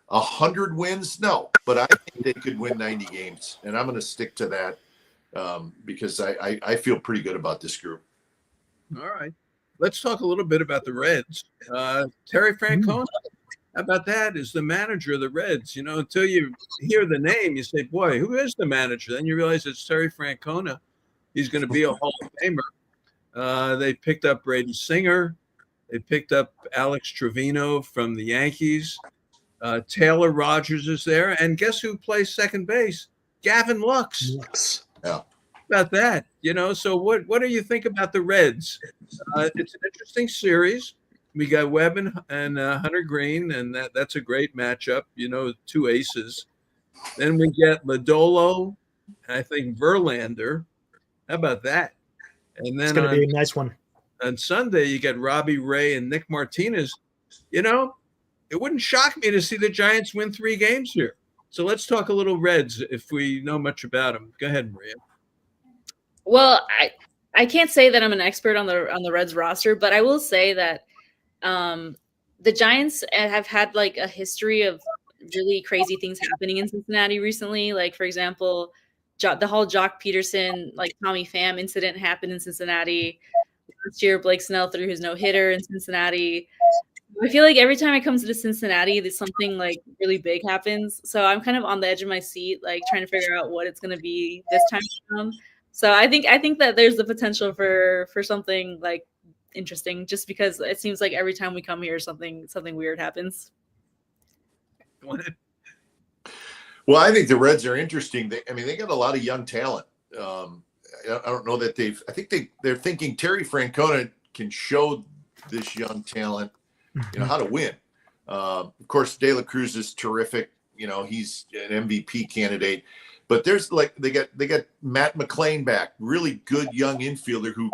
[SPEAKER 5] 100 wins? No, but I think they could win 90 games, and I'm going to stick to that because I feel pretty good about this group.
[SPEAKER 2] All right. Let's talk a little bit about the Reds. Terry Francona, how about that, is the manager of the Reds. Until you hear the name, you say, boy, who is the manager? Then you realize it's Terry Francona. He's going to be a Hall of Famer. They picked up Brady Singer. They picked up Alex Trevino from the Yankees. Taylor Rogers is there. And guess who plays second base? Gavin Lux.
[SPEAKER 5] Yeah.
[SPEAKER 2] About that, so what do you think about the Reds? It's an interesting series. We got Webb and Hunter Green, and that's a great matchup, 2 aces. Then we get Lodolo, and I think Verlander. How about that? And then
[SPEAKER 3] it's going to be a nice one.
[SPEAKER 2] On Sunday, you got Robbie Ray and Nick Martinez. It wouldn't shock me to see the Giants win 3 games here. So let's talk a little Reds if we know much about them. Go ahead, Maria.
[SPEAKER 6] Well, I can't say that I'm an expert on the Reds roster, but I will say that the Giants have had like a history of really crazy things happening in Cincinnati recently. Like, for example, the whole Jock Peterson, like Tommy Pham incident happened in Cincinnati. Last year, Blake Snell threw his no-hitter in Cincinnati. I feel like every time it comes to Cincinnati, there's something like really big happens. So I'm kind of on the edge of my seat, like trying to figure out what it's going to be this time around. So I think that there's the potential for something like interesting, just because it seems like every time we come here, something weird happens.
[SPEAKER 5] Well, I think the Reds are interesting. They got a lot of young talent. I don't know that I think they're thinking Terry Francona can show this young talent, how to win. Of course, De La Cruz is terrific. He's an MVP candidate. But there's they got Matt McClain back, really good young infielder who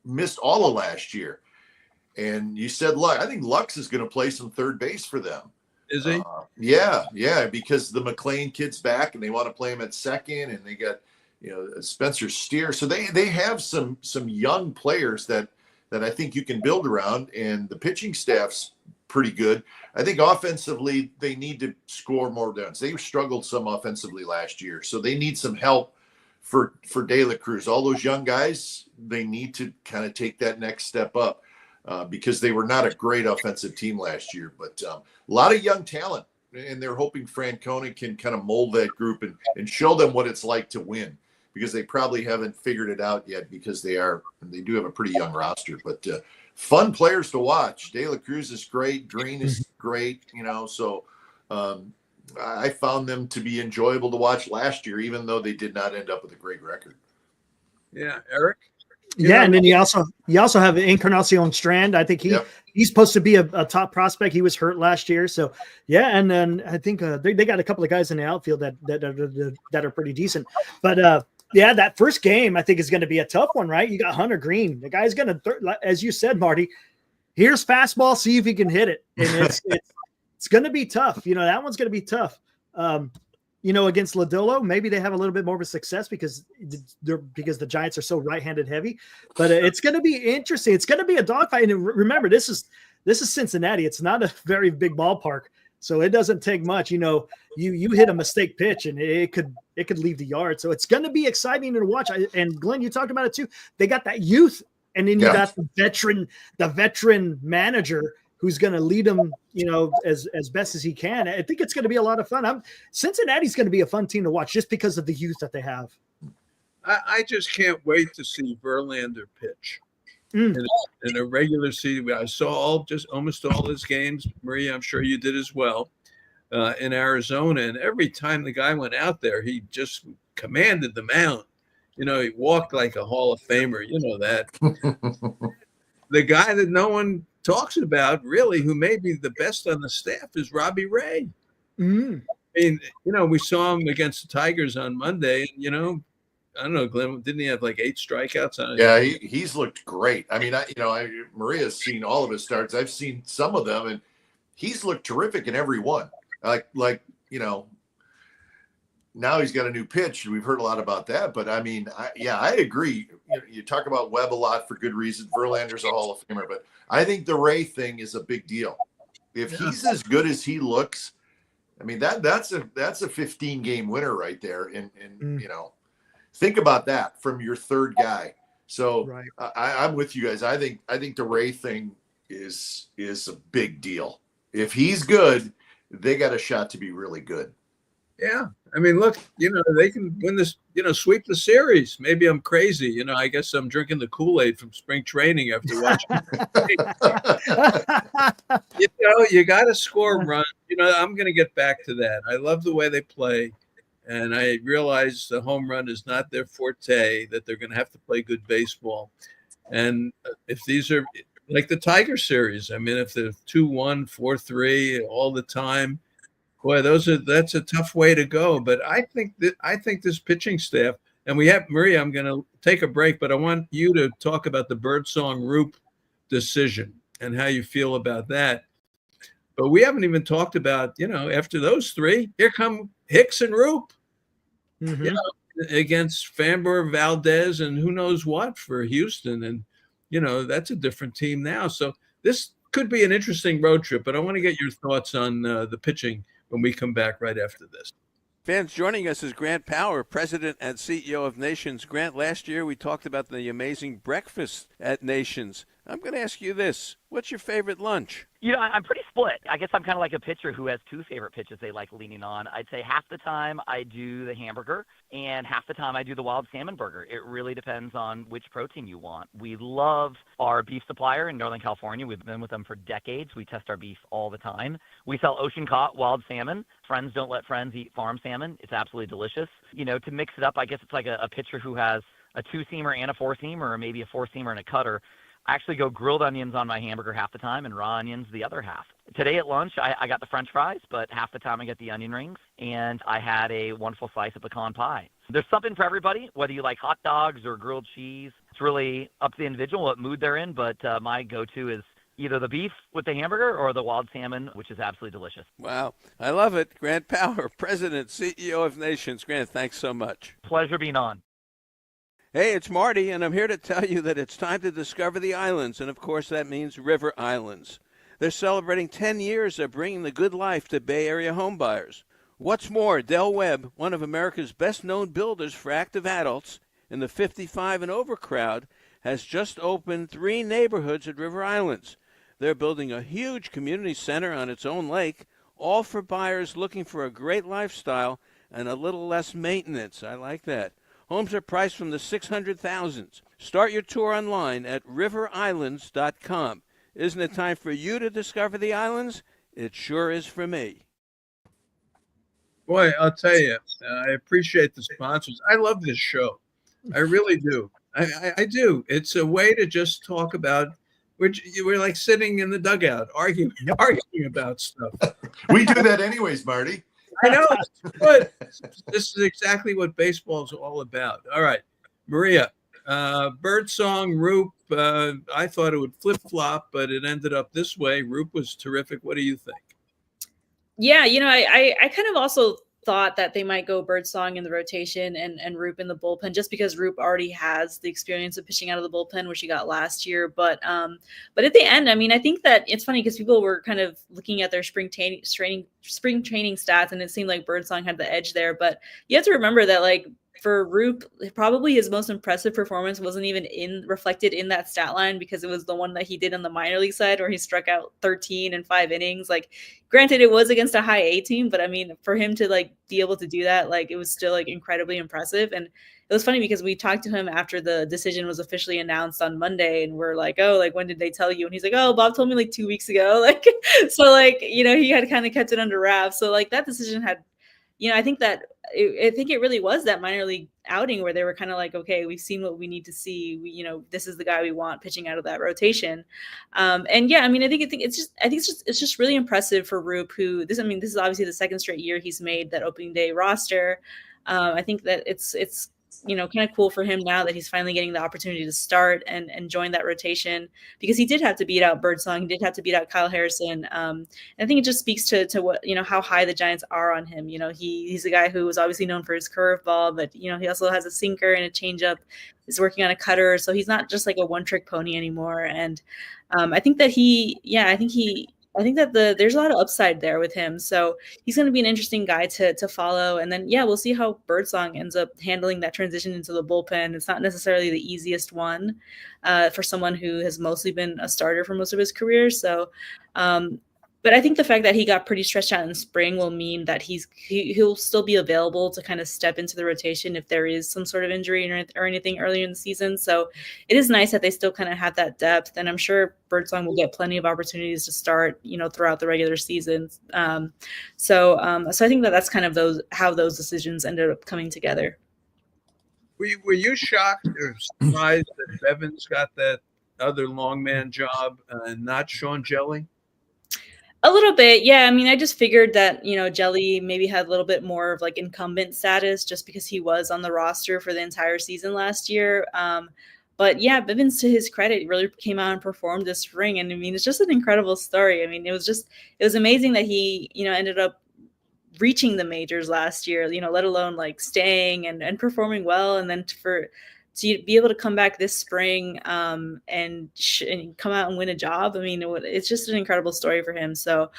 [SPEAKER 5] missed all of last year. And you said Lux. I think Lux is going to play some third base for them.
[SPEAKER 2] Is he?
[SPEAKER 5] Yeah, because the McClain kid's back and they want to play him at second, and they got Spencer Steer. So they have some young players that I think you can build around, and the pitching staff's pretty good. I think offensively they need to score more runs. They struggled some offensively last year, so they need some help for De La Cruz. All those young guys, they need to kind of take that next step up because they were not a great offensive team last year. But a lot of young talent, and they're hoping Francona can kind of mold that group and show them what it's like to win, because they probably haven't figured it out yet because they do have a pretty young roster. But fun players to watch. De La Cruz is great. Green is great. So I found them to be enjoyable to watch last year, even though they did not end up with a great record.
[SPEAKER 2] Yeah, Eric.
[SPEAKER 3] Yeah, and then you also have Encarnacion Strand. I think he's supposed to be a top prospect. He was hurt last year, so yeah. And then I think they got a couple of guys in the outfield that are pretty decent. But yeah, that first game I think is going to be a tough one, right? You got Hunter Green. The guy's going to, as you said, Marty. Here's fastball. See if he can hit it, and it's going to be tough. That one's going to be tough. Against Lodolo, maybe they have a little bit more of a success because the Giants are so right-handed heavy. But it's going to be interesting. It's going to be a dogfight. And remember, this is Cincinnati. It's not a very big ballpark, so it doesn't take much. You hit a mistake pitch and it could leave the yard. So it's going to be exciting to watch. And Glenn, you talked about it too. They got that youth, and then you got the veteran manager who's going to lead them, as best as he can. I think it's going to be a lot of fun. Cincinnati's going to be a fun team to watch just because of the youth that they have.
[SPEAKER 2] I just can't wait to see Verlander pitch in a regular season. I saw almost all his games. Maria, I'm sure you did as well, in Arizona. And every time the guy went out there, he just commanded the mound. He walked like a Hall of Famer. You know that. The guy that no one talks about, really, who may be the best on the staff, is Robbie Ray. I mean, we saw him against the Tigers on Monday, and I don't know, Glenn, didn't he have like 8 strikeouts on it?
[SPEAKER 5] Yeah, he's looked great. I mean, Maria's seen all of his starts. I've seen some of them, and he's looked terrific in every one. Now he's got a new pitch, and we've heard a lot about that. But I mean, I agree. You talk about Webb a lot for good reason. Verlander's a Hall of Famer, but I think the Ray thing is a big deal. If he's as good as he looks, I mean that's a 15-game winner right there. And think about that from your third guy. So right. I'm with you guys. I think the Ray thing is a big deal. If he's good, they got a shot to be really good.
[SPEAKER 2] Yeah. I mean, look, they can win this, sweep the series. Maybe I'm crazy. I guess I'm drinking the Kool-Aid from spring training after watching. You got to score runs. I'm going to get back to that. I love the way they play. And I realize the home run is not their forte, that they're going to have to play good baseball. And if these are like the Tiger series, I mean, if they're 2-1, 4-3 all the time, boy, that's a tough way to go. But I think this pitching staff, and we have Maria, I'm going to take a break, but I want you to talk about the Birdsong Roop decision and how you feel about that. But we haven't even talked about, after those 3, here come Hicks and Roop, against Framber, Valdez, and who knows what for Houston. And, that's a different team now. So this could be an interesting road trip, but I want to get your thoughts on the pitching when we come back right after this.
[SPEAKER 7] Fans, joining us is Grant Power, President and CEO of Nations. Grant, last year we talked about the amazing breakfast at Nations. I'm going to ask you this. What's your favorite lunch?
[SPEAKER 8] I'm pretty split. I guess I'm kind of like a pitcher who has 2 favorite pitches they like leaning on. I'd say half the time I do the hamburger and half the time I do the wild salmon burger. It really depends on which protein you want. We love our beef supplier in Northern California. We've been with them for decades. We test our beef all the time. We sell ocean caught wild salmon. Friends don't let friends eat farm salmon. It's absolutely delicious. To mix it up, I guess it's like a pitcher who has a 2-seamer and a 4-seamer, or maybe a 4-seamer and a cutter. I actually go grilled onions on my hamburger half the time and raw onions the other half. Today at lunch, I got the French fries, but half the time I get the onion rings, and I had a wonderful slice of pecan pie. There's something for everybody, whether you like hot dogs or grilled cheese. It's really up to the individual what mood they're in, but my go-to is either the beef with the hamburger or the wild salmon, which is absolutely delicious.
[SPEAKER 7] Wow. I love it. Grant Power, President, CEO of Nations. Grant, thanks so much.
[SPEAKER 8] Pleasure being on.
[SPEAKER 7] Hey, it's Marty, and I'm here to tell you that it's time to discover the islands, and of course that means River Islands. They're celebrating 10 years of bringing the good life to Bay Area homebuyers. What's more, Del Webb, one of America's best-known builders for active adults in the 55 and over crowd, has just opened 3 neighborhoods at River Islands. They're building a huge community center on its own lake, all for buyers looking for a great lifestyle and a little less maintenance. I like that. Homes are priced from the 600,000s. Start your tour online at riverislands.com. Isn't it time for you to discover the islands? It sure is for me.
[SPEAKER 2] Boy, I'll tell you, I appreciate the sponsors. I love this show. I really do. I do. It's a way to just talk about. We're like sitting in the dugout arguing about stuff.
[SPEAKER 5] We do that anyways, Marty.
[SPEAKER 2] I know, but this is exactly what baseball is all about. All right, Maria, Birdsong, Roop. I thought it would flip flop, but it ended up this way. Roop was terrific. What do you think?
[SPEAKER 6] Yeah, I kind of also thought that they might go Birdsong in the rotation and Roop in the bullpen, just because Roop already has the experience of pitching out of the bullpen, which he got last year. But at the end, I mean, I think that it's funny because people were kind of looking at their spring training stats, and it seemed like Birdsong had the edge there. But you have to remember that, like, for Roop, probably his most impressive performance wasn't even reflected in that stat line, because it was the one that he did on the minor league side where he struck out 13 in 5 innings. Like, granted, it was against a high A team, but I mean, for him to like be able to do that, like, it was still like incredibly impressive. And it was funny because we talked to him after the decision was officially announced on Monday, and we're like, oh, like, when did they tell you? And he's like, oh, Bob told me like 2 weeks ago. Like, so like, he had kind of kept it under wraps. So like that decision had, I think that I think it really was that minor league outing where they were kind of like, okay, we've seen what we need to see. This is the guy we want pitching out of that rotation. And yeah, I mean, I think it's just really impressive for Roop, this is obviously the second straight year he's made that opening day roster. I think that it's kind of cool for him now that he's finally getting the opportunity to start and join that rotation, because he did have to beat out Birdsong, he did have to beat out Kyle Harrison. And I think it just speaks to what, how high the Giants are on him. He's a guy who was obviously known for his curveball, but he also has a sinker and a changeup. He's working on a cutter, so he's not just like a one-trick pony anymore. And I think that there's a lot of upside there with him. So he's going to be an interesting guy to follow. And then, yeah, we'll see how Birdsong ends up handling that transition into the bullpen. It's not necessarily the easiest one for someone who has mostly been a starter for most of his career. So, but I think the fact that he got pretty stretched out in spring will mean that he'll still be available to kind of step into the rotation if there is some sort of injury or anything earlier in the season. So it is nice that they still kind of have that depth, and I'm sure Birdsong will get plenty of opportunities to start, throughout the regular season. So I think that's kind of how those decisions ended up coming together.
[SPEAKER 2] Were you shocked or surprised that Bevins got that other long man job and not Sean Jelly?
[SPEAKER 6] A little bit, yeah. I mean, I just figured that, Jelly maybe had a little bit more of like incumbent status just because he was on the roster for the entire season last year. But yeah, Bivens, to his credit, really came out and performed this spring. And I mean, it's just an incredible story. I mean, it was amazing that he, ended up reaching the majors last year, let alone like staying and performing well. And then to be able to come back this spring and come out and win a job. I mean, it's just an incredible story for him. So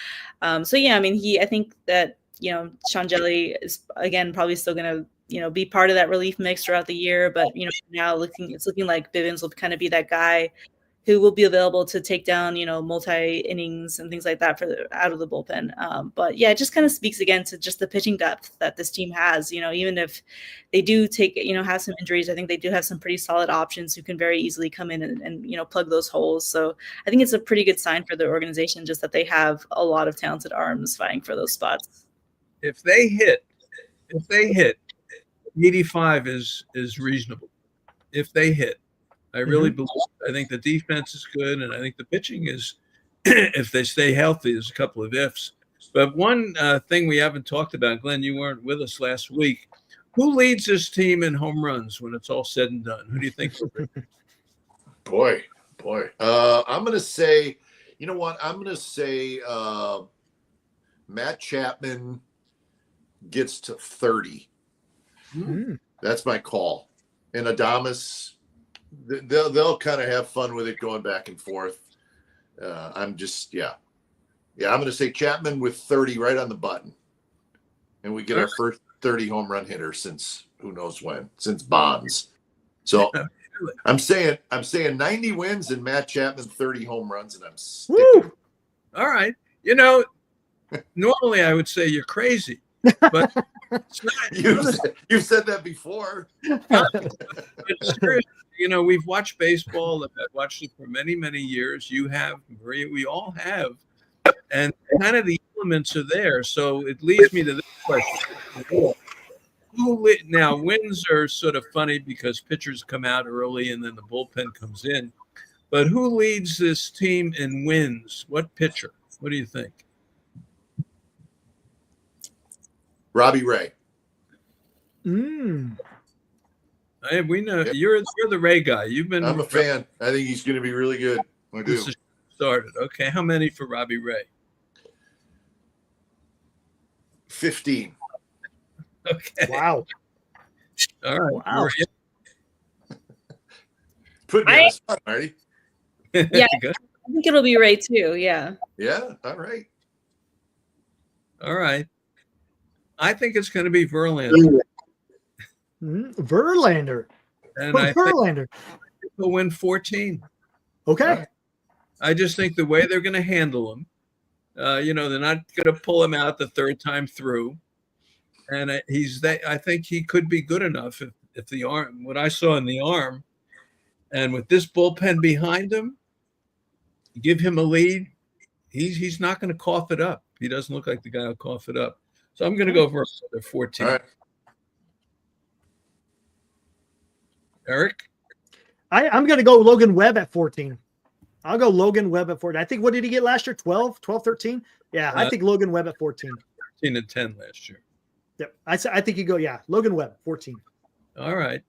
[SPEAKER 6] yeah, I mean, I think that, Sean Jelly is, again, probably still going to, be part of that relief mix throughout the year. But, now it's looking like Bivens will kind of be that guy who will be available to take down, multi innings and things like that out of the bullpen. But yeah, it just kind of speaks again to just the pitching depth that this team has. Even if they do have some injuries, I think they do have some pretty solid options who can very easily come in and plug those holes. So I think it's a pretty good sign for the organization, just that they have a lot of talented arms vying for those spots.
[SPEAKER 2] If they hit, 85 is reasonable. If they hit. I really believe. I think the defense is good, and I think the pitching is, if they stay healthy, there's a couple of ifs. But one thing we haven't talked about, Glenn, you weren't with us last week. Who leads this team in home runs when it's all said and done? Who do you think?
[SPEAKER 5] Boy. I'm going to say, you know what? I'm going to say Matt Chapman gets to 30. That's my call. And Adames, they'll kind of have fun with it going back and forth. I'm going to say Chapman with 30 right on the button. And we get our first 30 home run hitter since who knows when, since Bonds. So I'm saying 90 wins and Matt Chapman 30 home runs, and I'm sticking.
[SPEAKER 2] All right. Normally I would say you're crazy, but it's not.
[SPEAKER 5] You've said that before.
[SPEAKER 2] It's true. We've watched baseball. I've watched it for many, many years. You have, Maria. We all have. And kind of the elements are there. So it leads me to this question. Now, wins are sort of funny because pitchers come out early and then the bullpen comes in. But who leads this team in wins? What pitcher? What do you think?
[SPEAKER 5] Robbie Ray.
[SPEAKER 3] Mm.
[SPEAKER 2] Hey, we know you're the Ray guy.
[SPEAKER 5] I'm a fan. I think he's going to be really good. I do.
[SPEAKER 2] Started. Okay, how many for Robbie Ray?
[SPEAKER 5] 15.
[SPEAKER 2] Okay.
[SPEAKER 3] Wow.
[SPEAKER 2] All right.
[SPEAKER 3] Wow.
[SPEAKER 5] Put me on the spot, Marty.
[SPEAKER 6] Yeah.
[SPEAKER 2] Good.
[SPEAKER 6] I think it'll be Ray too. Yeah.
[SPEAKER 5] Yeah. All right.
[SPEAKER 2] All right. I think it's going to be Verlander.
[SPEAKER 3] Verlander.
[SPEAKER 2] And I think
[SPEAKER 3] Verlander.
[SPEAKER 2] he'll win 14.
[SPEAKER 3] Okay.
[SPEAKER 2] I just think the way they're going to handle him, they're not going to pull him out the third time through. And I think he could be good enough if the arm, what I saw in the arm, and with this bullpen behind him, give him a lead, he's not going to cough it up. He doesn't look like the guy who'll cough it up. So I'm going to go for another 14.
[SPEAKER 5] All right.
[SPEAKER 2] Eric?
[SPEAKER 3] I'm going to go Logan Webb at 14. I'll go Logan Webb at 14. I think, what did he get last year? 12, 13? Yeah, I think Logan Webb at 14.
[SPEAKER 2] 13 and 10 last year.
[SPEAKER 3] Yep. I think you go, Logan Webb, 14.
[SPEAKER 2] All right.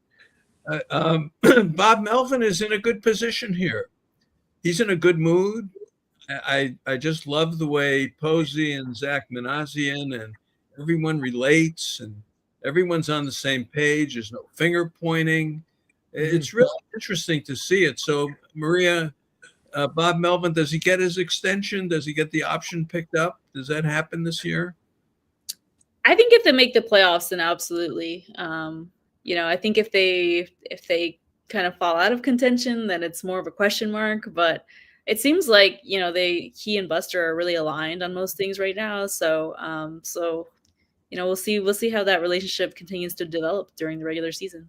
[SPEAKER 2] Bob Melvin is in a good position here. He's in a good mood. I just love the way Posey and Zach Manassian and everyone relates and everyone's on the same page. There's no finger pointing. It's really interesting to see it. So, Maria, Bob Melvin, does he get his extension? Does he get the option picked up? Does that happen this year?
[SPEAKER 6] I think if they make the playoffs, then absolutely. I think if they kind of fall out of contention, then it's more of a question mark. But it seems like he and Buster are really aligned on most things right now. So we'll see how that relationship continues to develop during the regular season.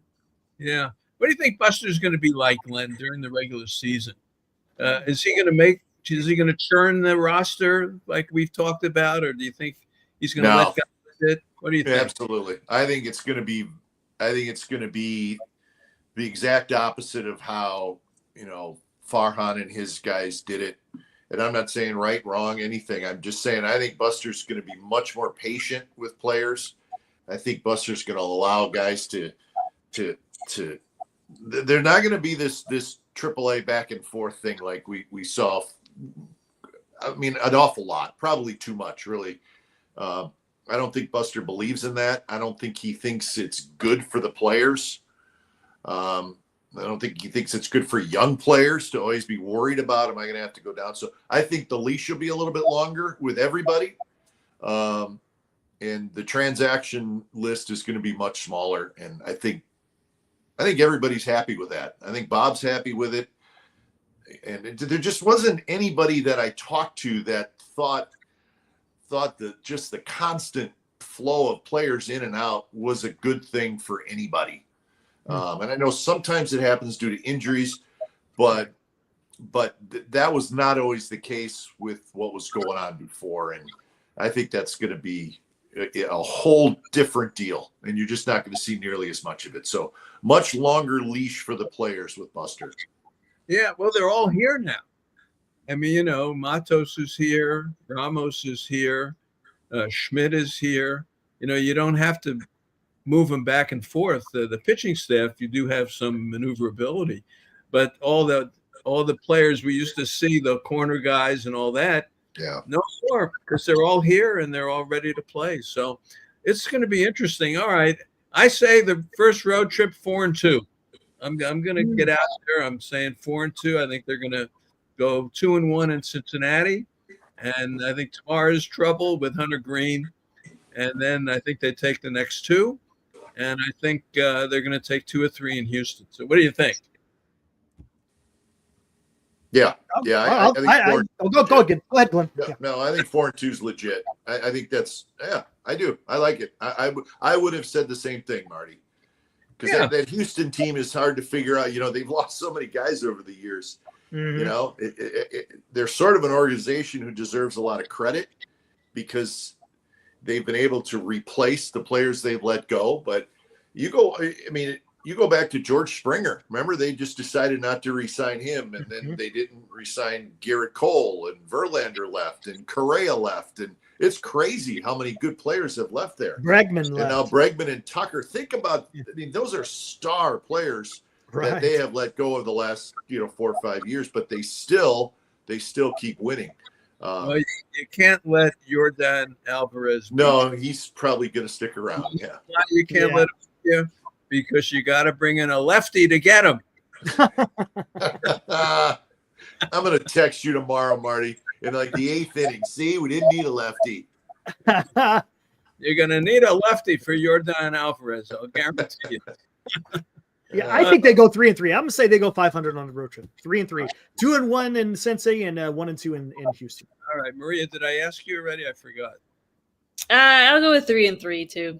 [SPEAKER 2] Yeah. What do you think Buster's going to be like, Glenn, during the regular season? Is he going to churn the roster like we've talked about, or do you think he's going to let guys sit? What do you think?
[SPEAKER 5] Absolutely. I think it's going to be the exact opposite of how, Farhan and his guys did it. And I'm not saying right, wrong, anything. I'm just saying I think Buster's going to be much more patient with players. I think Buster's going to allow guys to they're not going to be this AAA back and forth thing like we saw. I mean, an awful lot, probably too much, really. I don't think Buster believes in that. I don't think he thinks it's good for the players. I don't think he thinks it's good for young players to always be worried about, am I going to have to go down? So I think the leash will be a little bit longer with everybody. And the transaction list is going to be much smaller. And I think everybody's happy with that. I think Bob's happy with it. And there just wasn't anybody that I talked to that thought that just the constant flow of players in and out was a good thing for anybody. And I know sometimes it happens due to injuries, but that was not always the case with what was going on before. And I think that's going to be a whole different deal, and you're just not going to see nearly as much of it. So much longer leash for the players with Buster.
[SPEAKER 2] Yeah, well, they're all here now. I mean, Matos is here, Ramos is here, Schmidt is here. You don't have to move them back and forth. The pitching staff, you do have some maneuverability, but all the players we used to see, the corner guys and all that, no more, because they're all here and they're all ready to play. So it's going to be interesting. All right, I say the first road trip 4-2. I'm going to get out there. I'm saying 4-2. I think they're going to go 2-1 in Cincinnati, and I think tomorrow's trouble with Hunter Green, and then I think they take the next two. And I think they're going to take 2 or 3 in Houston. So what do you think?
[SPEAKER 5] Yeah. I think
[SPEAKER 3] go again. Go ahead, Glenn.
[SPEAKER 5] Yeah. No, I think 4-2 is legit. I think that's, I do. I like it. I would have said the same thing, Marty. Because that Houston team is hard to figure out. They've lost so many guys over the years. Mm-hmm. They're sort of an organization who deserves a lot of credit. because they've been able to replace the players they've let go. But you go back to George Springer. Remember, they just decided not to re-sign him, and then they didn't re-sign Garrett Cole, and Verlander left, and Correa left, and it's crazy how many good players have left there.
[SPEAKER 3] Bregman
[SPEAKER 5] and
[SPEAKER 3] left.
[SPEAKER 5] now Bregman and Tucker. Think about, I mean, those are star players that they have let go of the last 4 or 5 years, but they still keep winning.
[SPEAKER 2] Well, you can't let Yordan Alvarez.
[SPEAKER 5] No, he's probably going to stick around. Yeah,
[SPEAKER 2] you can't let him because you got to bring in a lefty to get him.
[SPEAKER 5] I'm going to text you tomorrow, Marty, in like the 8th inning. See, we didn't need a lefty.
[SPEAKER 2] You're going to need a lefty for Yordan Alvarez. I'll guarantee you.
[SPEAKER 3] Yeah, I think they go 3-3. I'm gonna say they go 500 on the road trip. 3-3, 2-1 in Cincy, and 1-2 in Houston.
[SPEAKER 2] All right, Maria, did I ask you already? I forgot.
[SPEAKER 6] I'll go with 3-3 too.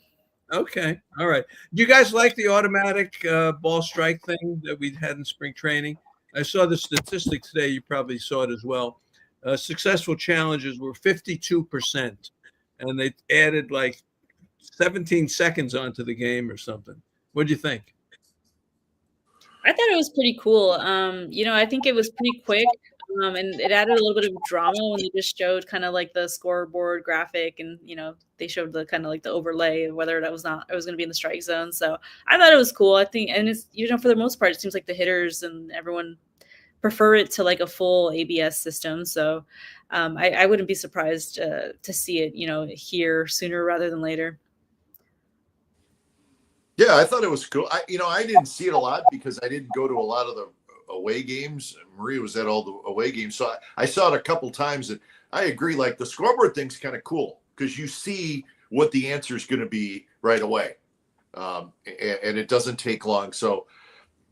[SPEAKER 2] Okay, all right. Do you guys like the automatic ball strike thing that we had in spring training? I saw the statistics today. You probably saw it as well. Successful challenges were 52%, and they added like 17 seconds onto the game or something. What do you think?
[SPEAKER 6] I thought it was pretty cool. I think it was pretty quick, and it added a little bit of drama when they just showed kind of like the scoreboard graphic, and they showed the kind of like the overlay of whether it was going to be in the strike zone. So I thought it was cool. I think, and it's for the most part, it seems like the hitters and everyone prefer it to like a full ABS system. So I wouldn't be surprised to see it, here sooner rather than later.
[SPEAKER 5] Yeah, I thought it was cool. I didn't see it a lot because I didn't go to a lot of the away games. Maria was at all the away games. So I saw it a couple times, and I agree. Like, the scoreboard thing's kind of cool because you see what the answer is going to be right away. And it doesn't take long. So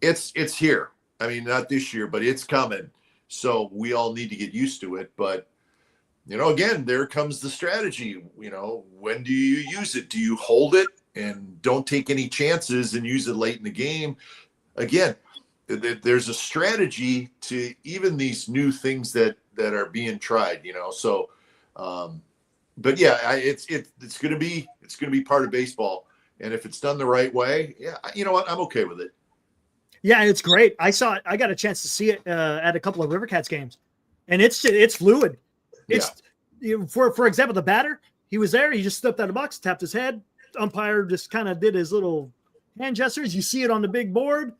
[SPEAKER 5] it's here. I mean, not this year, but it's coming. So we all need to get used to it. But, again, there comes the strategy. When do you use it? Do you hold it and don't take any chances and use it late in the game? Again, there's a strategy to even these new things that are being tried, So, but yeah, it's going to be part of baseball. And if it's done the right way, yeah, you know what? I'm okay with it.
[SPEAKER 3] Yeah, it's great. I saw it. I got a chance to see it at a couple of Rivercats games, and it's fluid. It's for example, the batter, he was there. He just stepped out of the box, tapped his head. Umpire just kind of did his little hand gestures. You see it on the big board,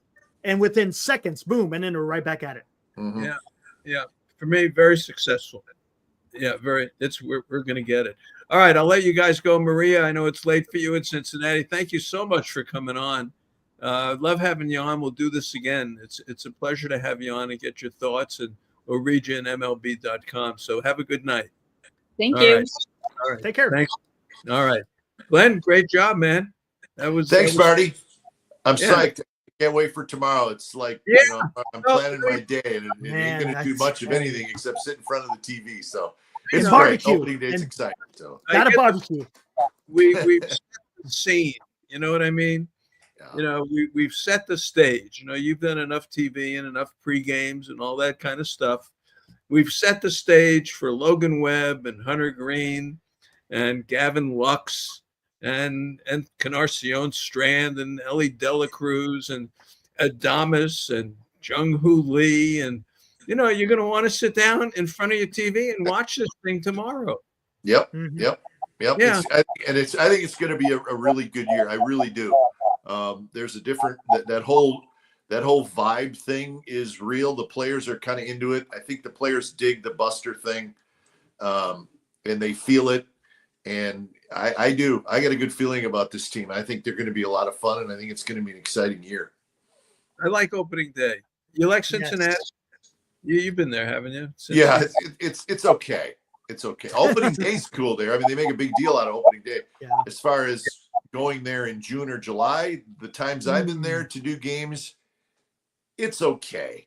[SPEAKER 3] and within seconds, boom, and then we're right back at it.
[SPEAKER 5] Mm-hmm.
[SPEAKER 2] Yeah. For me, very successful. Yeah, we're going to get it. All right, I'll let you guys go. Maria, I know it's late for you in Cincinnati. Thank you so much for coming on. Love having you on. We'll do this again. It's a pleasure to have you on and get your thoughts, and we'll read you in MLB.com. So have a good night.
[SPEAKER 6] Thank you.
[SPEAKER 2] All right.
[SPEAKER 3] Take care.
[SPEAKER 2] Thanks. All right. Glenn, great job, man.
[SPEAKER 5] Thanks, Marty. I'm psyched. I can't wait for tomorrow. It's like, I'm planning my day, and it ain't going to do much of anything except sit in front of the TV. So it's great.
[SPEAKER 3] Barbecue.
[SPEAKER 5] Opening day's exciting. So
[SPEAKER 3] got a barbecue.
[SPEAKER 2] We've set the scene. You know what I mean?
[SPEAKER 5] Yeah.
[SPEAKER 2] We've set the stage. You've done enough TV and enough pre-games and all that kind of stuff. We've set the stage for Logan Webb and Hunter Green and Gavin Lux and Canarcion Strand and Ellie Dela Cruz and Adamas and Jung-Hoo Lee. And, you're going to want to sit down in front of your TV and watch this thing tomorrow.
[SPEAKER 5] Yep.
[SPEAKER 3] Mm-hmm.
[SPEAKER 5] Yep.
[SPEAKER 2] Yeah.
[SPEAKER 5] I think it's going to be a really good year. I really do. There's a different, that whole vibe thing is real. The players are kind of into it. I think the players dig the Buster thing, and they feel it. And I do. I got a good feeling about this team. I think they're going to be a lot of fun, and I think it's going to be an exciting year.
[SPEAKER 2] I like opening day. You like Cincinnati? Yes. You've been there, haven't you?
[SPEAKER 5] Yeah, it's okay. It's okay. Opening day's cool there. I mean, they make a big deal out of opening day.
[SPEAKER 3] Yeah.
[SPEAKER 5] As far as going there in June or July, the times I've been there to do games, it's okay.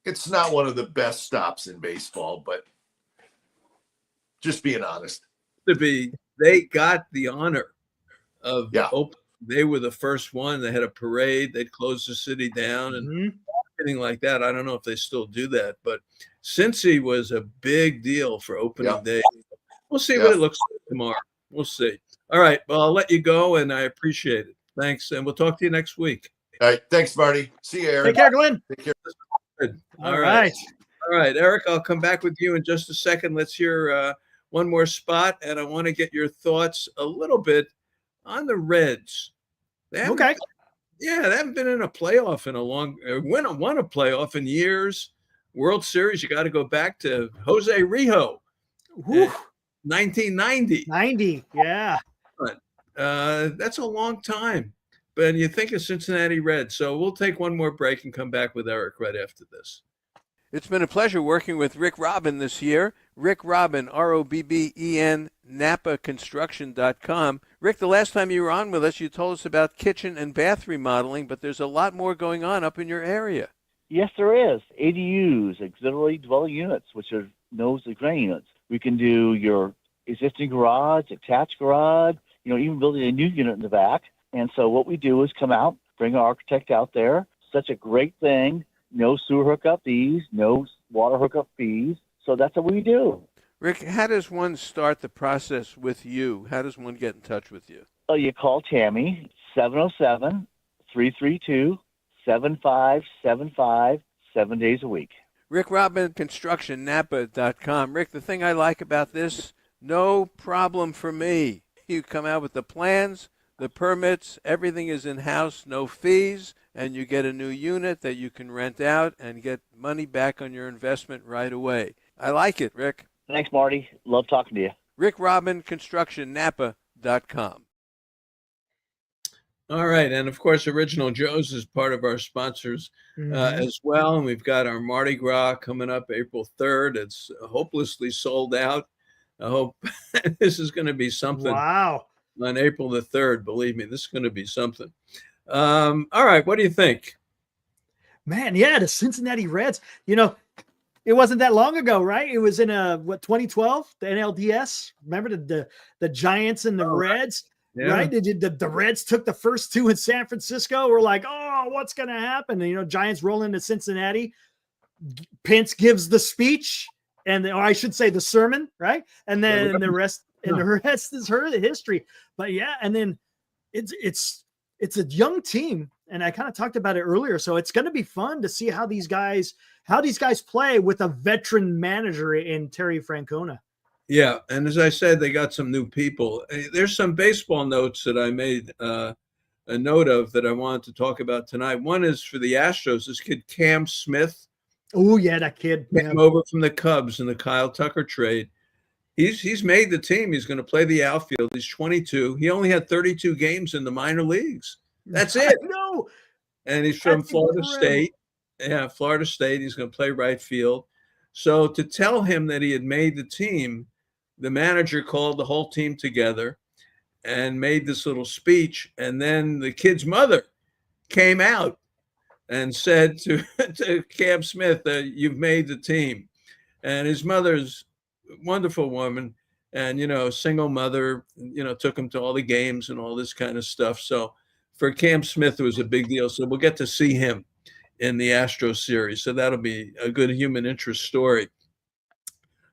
[SPEAKER 5] It's not one of the best stops in baseball, but just being honest.
[SPEAKER 2] They got the honor of open. They were the first one. They had a parade. They'd close the city down and everything like that. I don't know if they still do that, but Cincy was a big deal for opening day. We'll see
[SPEAKER 5] Yeah.
[SPEAKER 2] what it looks like tomorrow. We'll see. All right. Well, I'll let you go, and I appreciate it. Thanks, and we'll talk to you next week.
[SPEAKER 5] All right. Thanks, Marty. See you, Aaron.
[SPEAKER 3] Take care, Glenn.
[SPEAKER 5] Take care.
[SPEAKER 2] Good.
[SPEAKER 3] All right.
[SPEAKER 2] All right, Eric, I'll come back with you in just a second. Let's hear one more spot, and I want to get your thoughts a little bit on the Reds.
[SPEAKER 3] Okay.
[SPEAKER 2] Yeah, they haven't been in a playoff in a long won a playoff in years. World Series, you got to go back to Jose Rijo,
[SPEAKER 3] Whew.
[SPEAKER 2] 1990.
[SPEAKER 3] 90. Yeah.
[SPEAKER 2] That's a long time. But you think of Cincinnati Reds. So we'll take one more break and come back with Eric right after this.
[SPEAKER 7] It's been a pleasure working with Rick Robin this year. Rick Robin, ROBBEN, NapaConstruction.com. Rick, the last time you were on with us, you told us about kitchen and bath remodeling, but there's a lot more going on up in your area.
[SPEAKER 9] Yes, there is. ADUs, auxiliary dwelling units, which are known as granny units. We can do your existing garage, attached garage, even building a new unit in the back. And so what we do is come out, bring our architect out there. Such a great thing. No sewer hookup fees, no water hookup fees. So that's what we do.
[SPEAKER 7] Rick, how does one start the process with you? How does one get in touch with you?
[SPEAKER 9] Oh, you call Tammy, 707-332-7575, 7 days a week.
[SPEAKER 7] Rick Robin, ConstructionNapa.com. Rick, the thing I like about this, no problem for me. You come out with the plans, the permits, everything is in-house, no fees, and you get a new unit that you can rent out and get money back on your investment right away. I like it, Rick.
[SPEAKER 9] Thanks, Marty. Love talking to you.
[SPEAKER 7] Rick Robin, ConstructionNapa.com.
[SPEAKER 2] All right. And, of course, Original Joe's is part of our sponsors as well. And we've got our Mardi Gras coming up April 3rd. It's hopelessly sold out. I hope this is going to be something.
[SPEAKER 3] Wow.
[SPEAKER 2] On April the 3rd. Believe me, this is going to be something. All right. What do you think?
[SPEAKER 3] Man, yeah, the Cincinnati Reds. It wasn't that long ago, right? It was in 2012, the NLDS. Remember the Giants and the Reds, right? The Reds took the first two in San Francisco. We're like, oh, what's going to happen? And, Giants roll into Cincinnati. Pence gives the speech, or I should say the sermon, right? And then the rest is her history. But yeah, and then it's a young team, and I kind of talked about it earlier. So it's going to be fun to see how these guys play with a veteran manager in Terry Francona.
[SPEAKER 2] Yeah, and as I said, they got some new people. There's some baseball notes that I made a note of that I wanted to talk about tonight. One is for the Astros. This kid Cam Smith.
[SPEAKER 3] Oh yeah, that kid
[SPEAKER 2] came over from the Cubs in the Kyle Tucker trade. He's made the team. He's going to play the outfield. He's 22. He only had 32 games in the minor leagues. That's it.
[SPEAKER 3] No.
[SPEAKER 2] And he's from Florida State. Yeah, Florida State. He's going to play right field. So to tell him that he had made the team, the manager called the whole team together and made this little speech. And then the kid's mother came out and said to Cam Smith, you've made the team. And his mother's wonderful woman and, single mother, took him to all the games and all this kind of stuff. So for Cam Smith, it was a big deal. So we'll get to see him in the Astros series. So that'll be a good human interest story.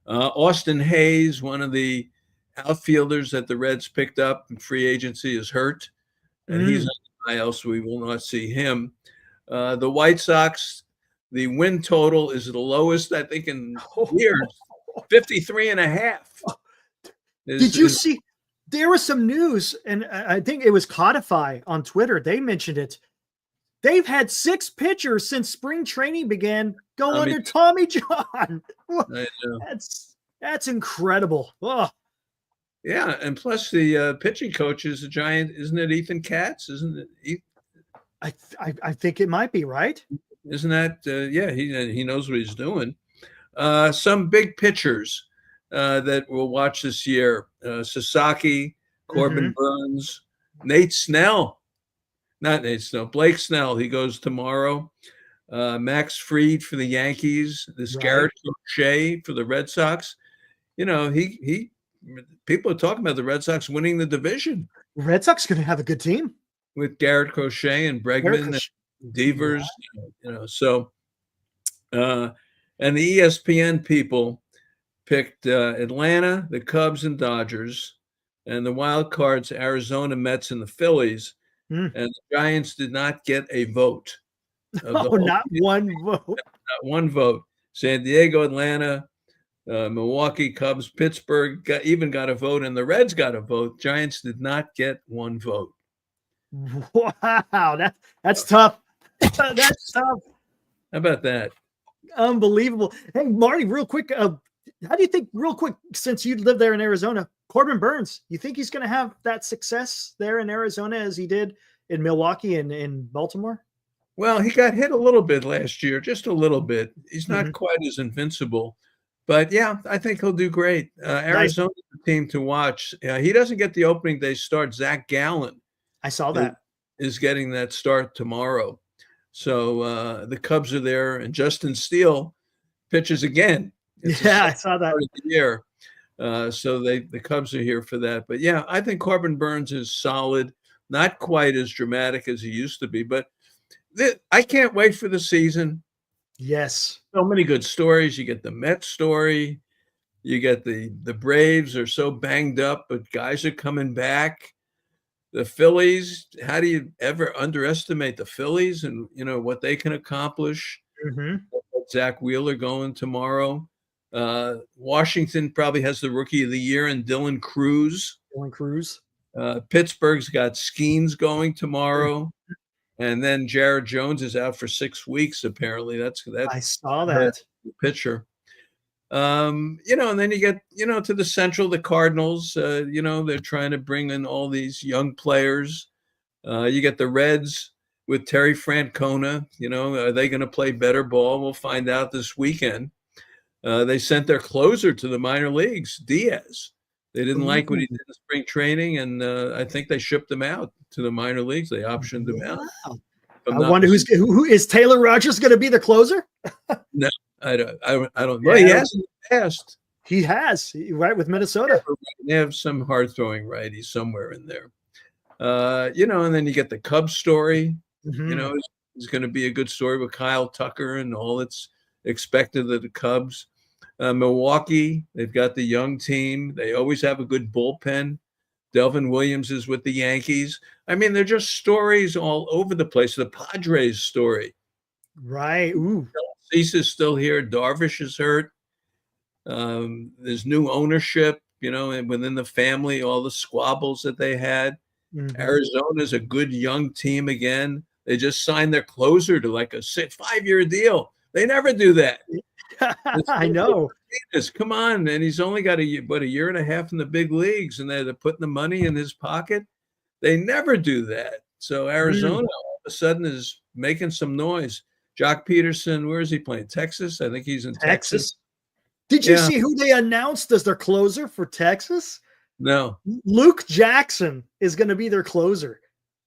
[SPEAKER 2] Austin Hayes, one of the outfielders that the Reds picked up in free agency, is hurt. And he's on the IL, so we will not see him. The White Sox, the win total is the lowest, I think, in years. 53.5.
[SPEAKER 3] Did you see? There was some news, and I think it was Codify on Twitter. They mentioned it. They've had 6 pitchers since spring training began go under Tommy John. That's incredible. Oh.
[SPEAKER 2] Yeah, and plus the pitching coach is a giant, isn't it? Ethan Katz, isn't it?
[SPEAKER 3] I think it might be, right.
[SPEAKER 2] Isn't that? Yeah, he knows what he's doing. Some big pitchers that we'll watch this year: Sasaki, Corbin Burns, Blake Snell. He goes tomorrow. Max Fried for the Yankees. This Garrett Crochet for the Red Sox. People are talking about the Red Sox winning the division.
[SPEAKER 3] Red Sox going to have a good team
[SPEAKER 2] with Garrett Crochet and Bregman and Devers. So. And the ESPN people picked Atlanta, the Cubs, and Dodgers, and the wild cards, Arizona, Mets, and the Phillies.
[SPEAKER 3] Hmm.
[SPEAKER 2] And the Giants did not get a vote.
[SPEAKER 3] Oh, not one vote.
[SPEAKER 2] Not one vote. San Diego, Atlanta, Milwaukee, Cubs, Pittsburgh even got a vote, and the Reds got a vote. Giants did not get one vote.
[SPEAKER 3] Wow, that's tough. That's tough.
[SPEAKER 2] How about that?
[SPEAKER 3] Unbelievable. Hey, Marty, real quick, how do you think, real quick, since you live there in Arizona, Corbin Burns, you think he's going to have that success there in Arizona as he did in Milwaukee and in Baltimore?
[SPEAKER 2] Well, he got hit a little bit last year, just a little bit. He's not quite as invincible. But, yeah, I think he'll do great. Arizona's the team to watch. He doesn't get the opening day start. Zach Gallen.
[SPEAKER 3] I saw that.
[SPEAKER 2] Is getting that start tomorrow. So the Cubs are there, and Justin Steele pitches again.
[SPEAKER 3] I saw that.
[SPEAKER 2] Year. So the Cubs are here for that. But, yeah, I think Corbin Burns is solid, not quite as dramatic as he used to be. But I can't wait for the season.
[SPEAKER 3] Yes.
[SPEAKER 2] So many good stories. You get the Mets story. You get the Braves are so banged up, but guys are coming back. The Phillies, how do you ever underestimate the Phillies and, what they can accomplish? Zach Wheeler going tomorrow. Washington probably has the rookie of the year in Dylan Cruz. Pittsburgh's got Skeens going tomorrow. And then Jared Jones is out for 6 weeks, apparently. That's
[SPEAKER 3] I saw that.
[SPEAKER 2] Pitcher. And then you get, to the Central, the Cardinals, they're trying to bring in all these young players. You get the Reds with Terry Francona, are they going to play better ball? We'll find out this weekend. They sent their closer to the minor leagues, Diaz. They didn't like what he did in spring training, and I think they shipped him out to the minor leagues. They optioned him out.
[SPEAKER 3] I wonder who is Taylor Rogers going to be the closer?
[SPEAKER 2] No, I don't know. He has in the past.
[SPEAKER 3] He has, right, with Minnesota.
[SPEAKER 2] They have some hard throwing righties somewhere in there. And then you get the Cubs story. It's going to be a good story with Kyle Tucker and all that's expected of the Cubs. Milwaukee, they've got the young team. They always have a good bullpen. Delvin Williams is with the Yankees. I mean, they're just stories all over the place. The Padres story.
[SPEAKER 3] Right. Ooh.
[SPEAKER 2] Cease is still here. Darvish is hurt. There's new ownership, and within the family, all the squabbles that they had. Arizona's a good young team again. They just signed their closer to like a 5-year deal. They never do that.
[SPEAKER 3] I know.
[SPEAKER 2] Come on, and he's only got a year and a half in the big leagues, and they're putting the money in his pocket. They never do that. So Arizona all of a sudden is making some noise. Jock Peterson, where is he playing? Texas? I think he's in Texas.
[SPEAKER 3] Did you see who they announced as their closer for Texas?
[SPEAKER 2] No.
[SPEAKER 3] Luke Jackson is going to be their closer.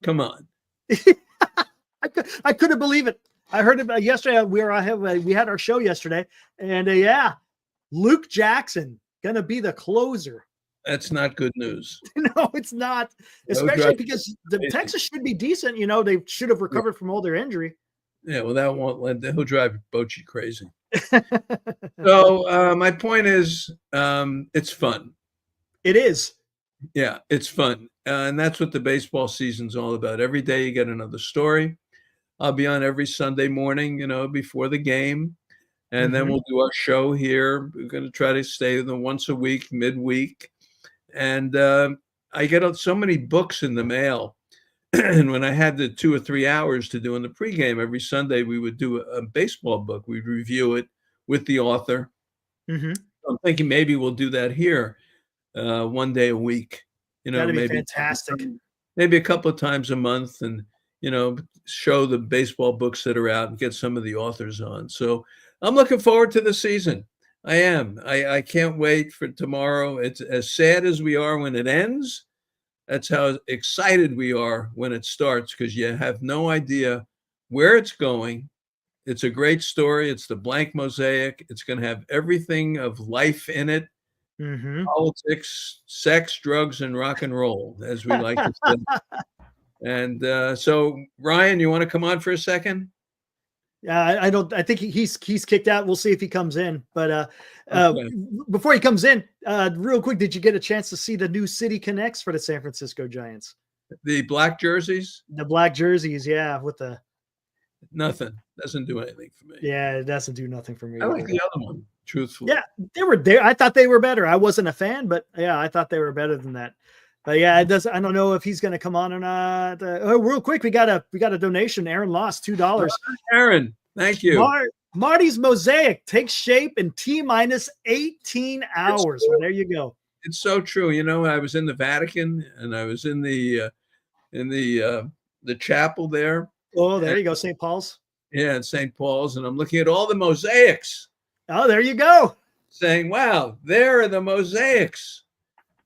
[SPEAKER 2] Come on.
[SPEAKER 3] I couldn't believe it. I heard about yesterday. We had our show yesterday, and Luke Jackson going to be the closer.
[SPEAKER 2] That's not good news.
[SPEAKER 3] No, it's not, especially because the Texas should be decent. They should have recovered from all their injury.
[SPEAKER 2] Yeah, well, that won't he'll drive Bochy crazy. So my point is, it's fun.
[SPEAKER 3] It is.
[SPEAKER 2] Yeah, it's fun. And that's what the baseball season's all about. Every day you get another story. I'll be on every Sunday morning, before the game. And then we'll do our show here. We're going to try to stay once a week, midweek. And I get so many books in the mail. And when I had the 2 or 3 hours to do in the pregame, every Sunday we would do a baseball book. We'd review it with the author. I'm thinking maybe we'll do that here one day a week.
[SPEAKER 3] That'd be
[SPEAKER 2] maybe
[SPEAKER 3] fantastic.
[SPEAKER 2] Maybe a couple of times a month, and show the baseball books that are out and get some of the authors on. So I'm looking forward to the season. I am. I can't wait for tomorrow. It's as sad as we are when it ends. That's how excited we are when it starts, because you have no idea where it's going. It's a great story. It's the blank mosaic. It's going to have everything of life in it. Politics, sex, drugs, and rock and roll, as we like to say. And so, Ryan, you want to come on for a second?
[SPEAKER 3] I don't. I think he's kicked out. We'll see if he comes in. But
[SPEAKER 2] Okay.
[SPEAKER 3] before he comes in, real quick, did you get a chance to see the new City Connects for the San Francisco Giants?
[SPEAKER 2] The black jerseys,
[SPEAKER 3] The black jerseys, yeah, with the
[SPEAKER 2] nothing. Doesn't do anything for me.
[SPEAKER 3] yeah, it doesn't do nothing for me.
[SPEAKER 2] I like
[SPEAKER 3] either.
[SPEAKER 2] the other one, truthfully.
[SPEAKER 3] Yeah, they were there. I thought they were better. I wasn't a fan, but yeah, I thought they were better than that. But yeah, it does. I don't know if he's going to come on or not. Real quick, we got a donation. Aaron lost $2.
[SPEAKER 2] Aaron, thank you.
[SPEAKER 3] Marty's mosaic takes shape in T-minus 18 hours. Well, there you go.
[SPEAKER 2] It's so true. You know, I was in the Vatican and I was in the chapel there.
[SPEAKER 3] Oh, there you go, St. Paul's.
[SPEAKER 2] Yeah, in St. Paul's, and I'm looking at all the mosaics,
[SPEAKER 3] Oh, there you go.
[SPEAKER 2] saying, "Wow, there are the mosaics."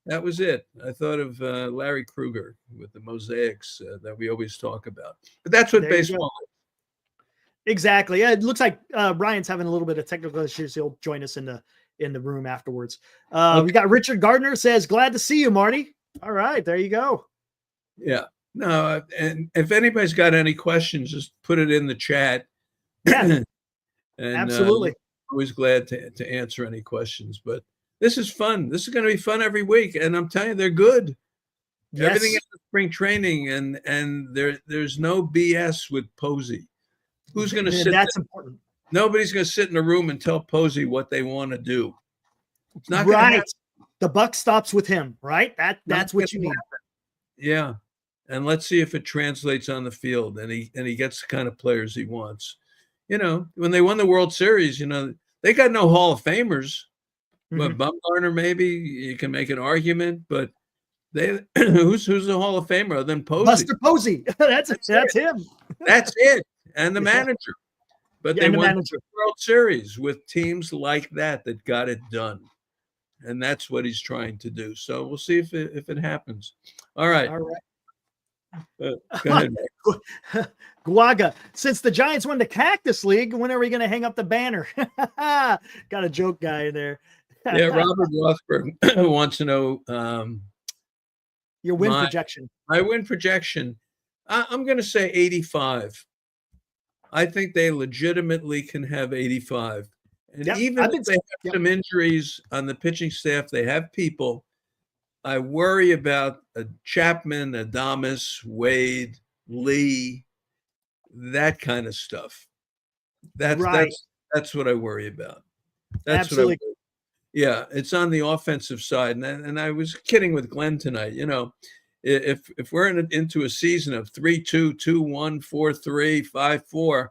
[SPEAKER 2] That was it. I thought of Larry Kruger with the mosaics that we always talk about. But that's what
[SPEAKER 3] There you
[SPEAKER 2] baseball is.
[SPEAKER 3] Exactly. Yeah, it looks like Brian's having a little bit of technical issues. He'll join us in the room afterwards. We got Richard Gardner says, "Glad to see you, Marty." All right, there you go.
[SPEAKER 2] Yeah. No, and if anybody's got any questions, just put it in the chat.
[SPEAKER 3] Yeah,
[SPEAKER 2] and
[SPEAKER 3] absolutely.
[SPEAKER 2] Always glad to answer any questions. But this is fun. This is going to be fun every week, and I'm telling you, they're good.
[SPEAKER 3] Yes.
[SPEAKER 2] Everything is spring training, and there's no BS with Posey. Who's going to sit?
[SPEAKER 3] That's important.
[SPEAKER 2] Nobody's going to sit in a room and tell Posey what they want to do. It's not going to
[SPEAKER 3] Right.
[SPEAKER 2] happen.
[SPEAKER 3] The buck stops with him, right? That's what you need.
[SPEAKER 2] Yeah. And let's see if it translates on the field and he gets the kind of players he wants. You know, when they won the World Series, you know, they got no Hall of Famers. But Bumgarner, maybe you can make an argument, but they who's the Hall of Famer other than Posey?
[SPEAKER 3] Buster Posey. That's him.
[SPEAKER 2] That's it. And the manager. But
[SPEAKER 3] Yeah,
[SPEAKER 2] they
[SPEAKER 3] and the
[SPEAKER 2] won
[SPEAKER 3] manager.
[SPEAKER 2] the World Series with teams like that got it done. And that's what he's trying to do. So we'll see if it happens. All right.
[SPEAKER 3] All right.
[SPEAKER 2] Go ahead.
[SPEAKER 3] Guaga, since the Giants won the Cactus League, when are we going to hang up the banner? Got a joke guy in there.
[SPEAKER 2] Yeah, Robert Rothberg wants to know
[SPEAKER 3] your win projection.
[SPEAKER 2] My win projection, I'm going to say 85. I think they legitimately can have 85. And even if they have some injuries on the pitching staff, they have people. I worry about Chapman, Adames, Wade, Lee, that kind of stuff. That's what I worry about. That's
[SPEAKER 3] absolutely.
[SPEAKER 2] Yeah, it's on the offensive side, and I was kidding with Glenn tonight. You know, if we're into a season of 3-2, 2-1, 4-3, 5-4,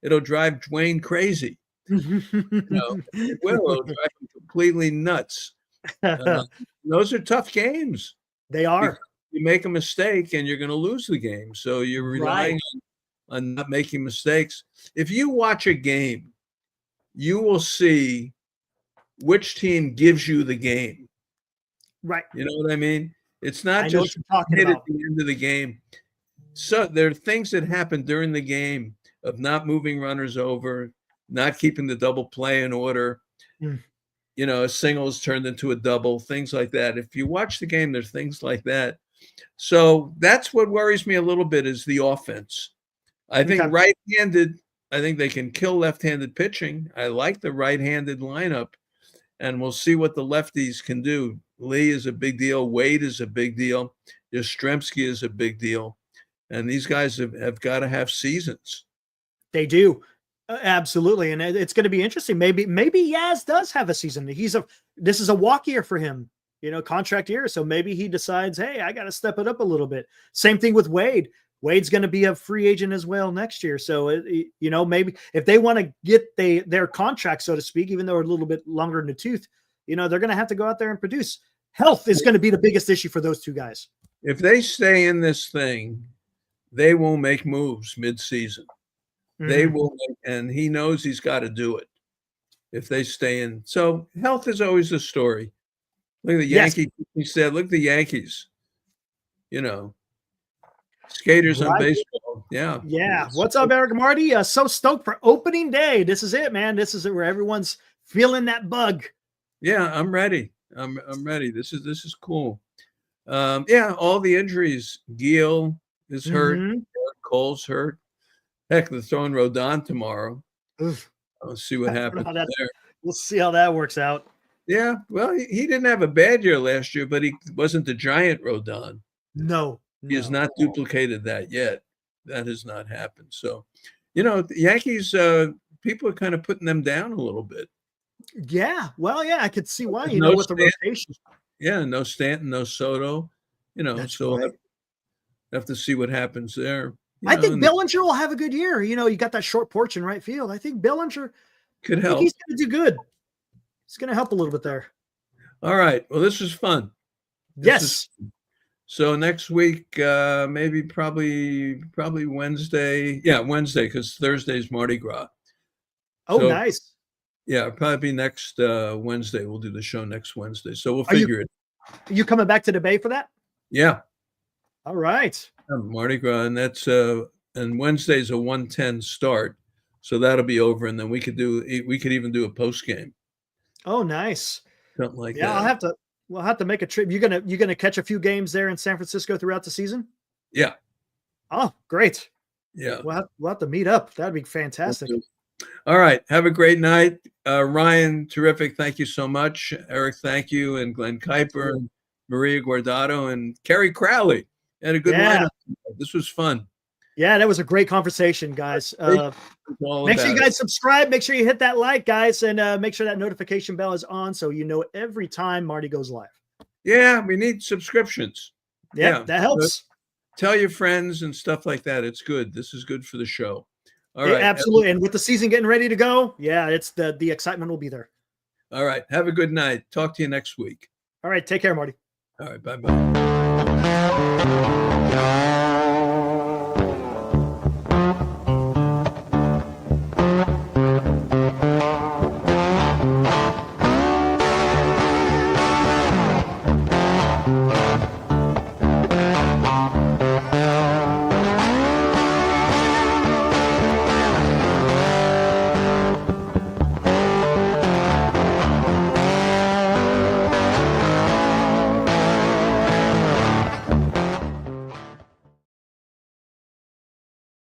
[SPEAKER 2] it'll drive Dwayne crazy. You know, it'll drive him completely nuts. Those are tough games.
[SPEAKER 3] They are.
[SPEAKER 2] You make a mistake and you're going to lose the game. So you're relying on not making mistakes. If you watch a game, you will see which team gives you the game.
[SPEAKER 3] Right.
[SPEAKER 2] You know what I mean? It's not just
[SPEAKER 3] hit
[SPEAKER 2] at the end of the game. So there are things that happen during the game of not moving runners over, not keeping the double play in order. You know, a single is turned into a double, things like that. If you watch the game, there's things like that. So that's what worries me a little bit is the offense. I think right-handed, I think they can kill left-handed pitching. I like the right-handed lineup, and we'll see what the lefties can do. Lee is a big deal. Wade is a big deal. Yastrzemski is a big deal. And these guys have got to have seasons.
[SPEAKER 3] They do. Absolutely. And it's going to be interesting. Maybe Yaz does have a season. This is a walk year for him, you know, contract year. So maybe he decides, hey, I got to step it up a little bit. Same thing with Wade. Wade's going to be a free agent as well next year. So, you know, maybe if they want to get their contract, so to speak, even though they're a little bit longer in the tooth, you know, they're going to have to go out there and produce. Health is going to be the biggest issue for those two guys.
[SPEAKER 2] If they stay in this thing, they will make moves mid-season. They will, and he knows he's got to do it if they stay in. So health is always the story. Look at the Yankees. He said, look at the Yankees, you know, skaters on baseball. Yeah.
[SPEAKER 3] Yeah. What's up, Eric Marty? So stoked for opening day. This is it, man. This is it where everyone's feeling that bug.
[SPEAKER 2] Yeah, I'm ready. I'm ready. This is cool. Yeah, all the injuries. Gil is hurt. Cole's hurt. Heck, they're throwing Rodon tomorrow.
[SPEAKER 3] Oof.
[SPEAKER 2] I'll see what happens there.
[SPEAKER 3] We'll see how that works out.
[SPEAKER 2] Yeah, well, he didn't have a bad year last year, but he wasn't the giant Rodon.
[SPEAKER 3] No.
[SPEAKER 2] He has not duplicated that yet. That has not happened. So, the Yankees, people are kind of putting them down a little bit.
[SPEAKER 3] Yeah. Well, yeah, I could see why,
[SPEAKER 2] No
[SPEAKER 3] with the
[SPEAKER 2] Stanton.
[SPEAKER 3] rotation.
[SPEAKER 2] Yeah, no Stanton, no Soto.
[SPEAKER 3] That's
[SPEAKER 2] so
[SPEAKER 3] right.
[SPEAKER 2] have to see what happens there.
[SPEAKER 3] I think Bellinger will have a good year. You got that short porch in right field. I think Bellinger
[SPEAKER 2] could help.
[SPEAKER 3] He's going to do good. He's going to help a little bit there.
[SPEAKER 2] All right. Well, this is fun.
[SPEAKER 3] Yes.
[SPEAKER 2] So next week, maybe probably Wednesday. Yeah, Wednesday, because Thursday's Mardi Gras.
[SPEAKER 3] Oh, nice.
[SPEAKER 2] Yeah, probably next Wednesday. We'll do the show next Wednesday. So we'll figure it.
[SPEAKER 3] Are you coming back to the Bay for that?
[SPEAKER 2] Yeah.
[SPEAKER 3] All right.
[SPEAKER 2] Mardi Gras, and that's and Wednesday's a 1:10 start, so that'll be over, and then we could even do a post game.
[SPEAKER 3] Oh, nice.
[SPEAKER 2] Something like that.
[SPEAKER 3] Yeah, we'll have to make a trip. You're gonna catch a few games there in San Francisco throughout the season?
[SPEAKER 2] Yeah.
[SPEAKER 3] Oh, great.
[SPEAKER 2] Yeah.
[SPEAKER 3] We'll have to meet up. That'd be fantastic.
[SPEAKER 2] All right. Have a great night. Ryan, terrific. Thank you so much. Eric, thank you. And Glenn Kuiper, and Maria Guardado, and Kerry Crowley. Had a good lineup. This was fun.
[SPEAKER 3] Yeah, that was a great conversation, guys. Make sure you guys subscribe. Make sure you hit that like, guys, and make sure that notification bell is on so you know every time Marty goes live.
[SPEAKER 2] Yeah, we need subscriptions.
[SPEAKER 3] Yeah, that helps.
[SPEAKER 2] Tell your friends and stuff like that. It's good. This is good for the show. All right.
[SPEAKER 3] Absolutely. And with the season getting ready to go, it's the excitement will be there.
[SPEAKER 2] All right. Have a good night. Talk to you next week.
[SPEAKER 3] All right. Take care, Marty.
[SPEAKER 2] All right. Bye-bye.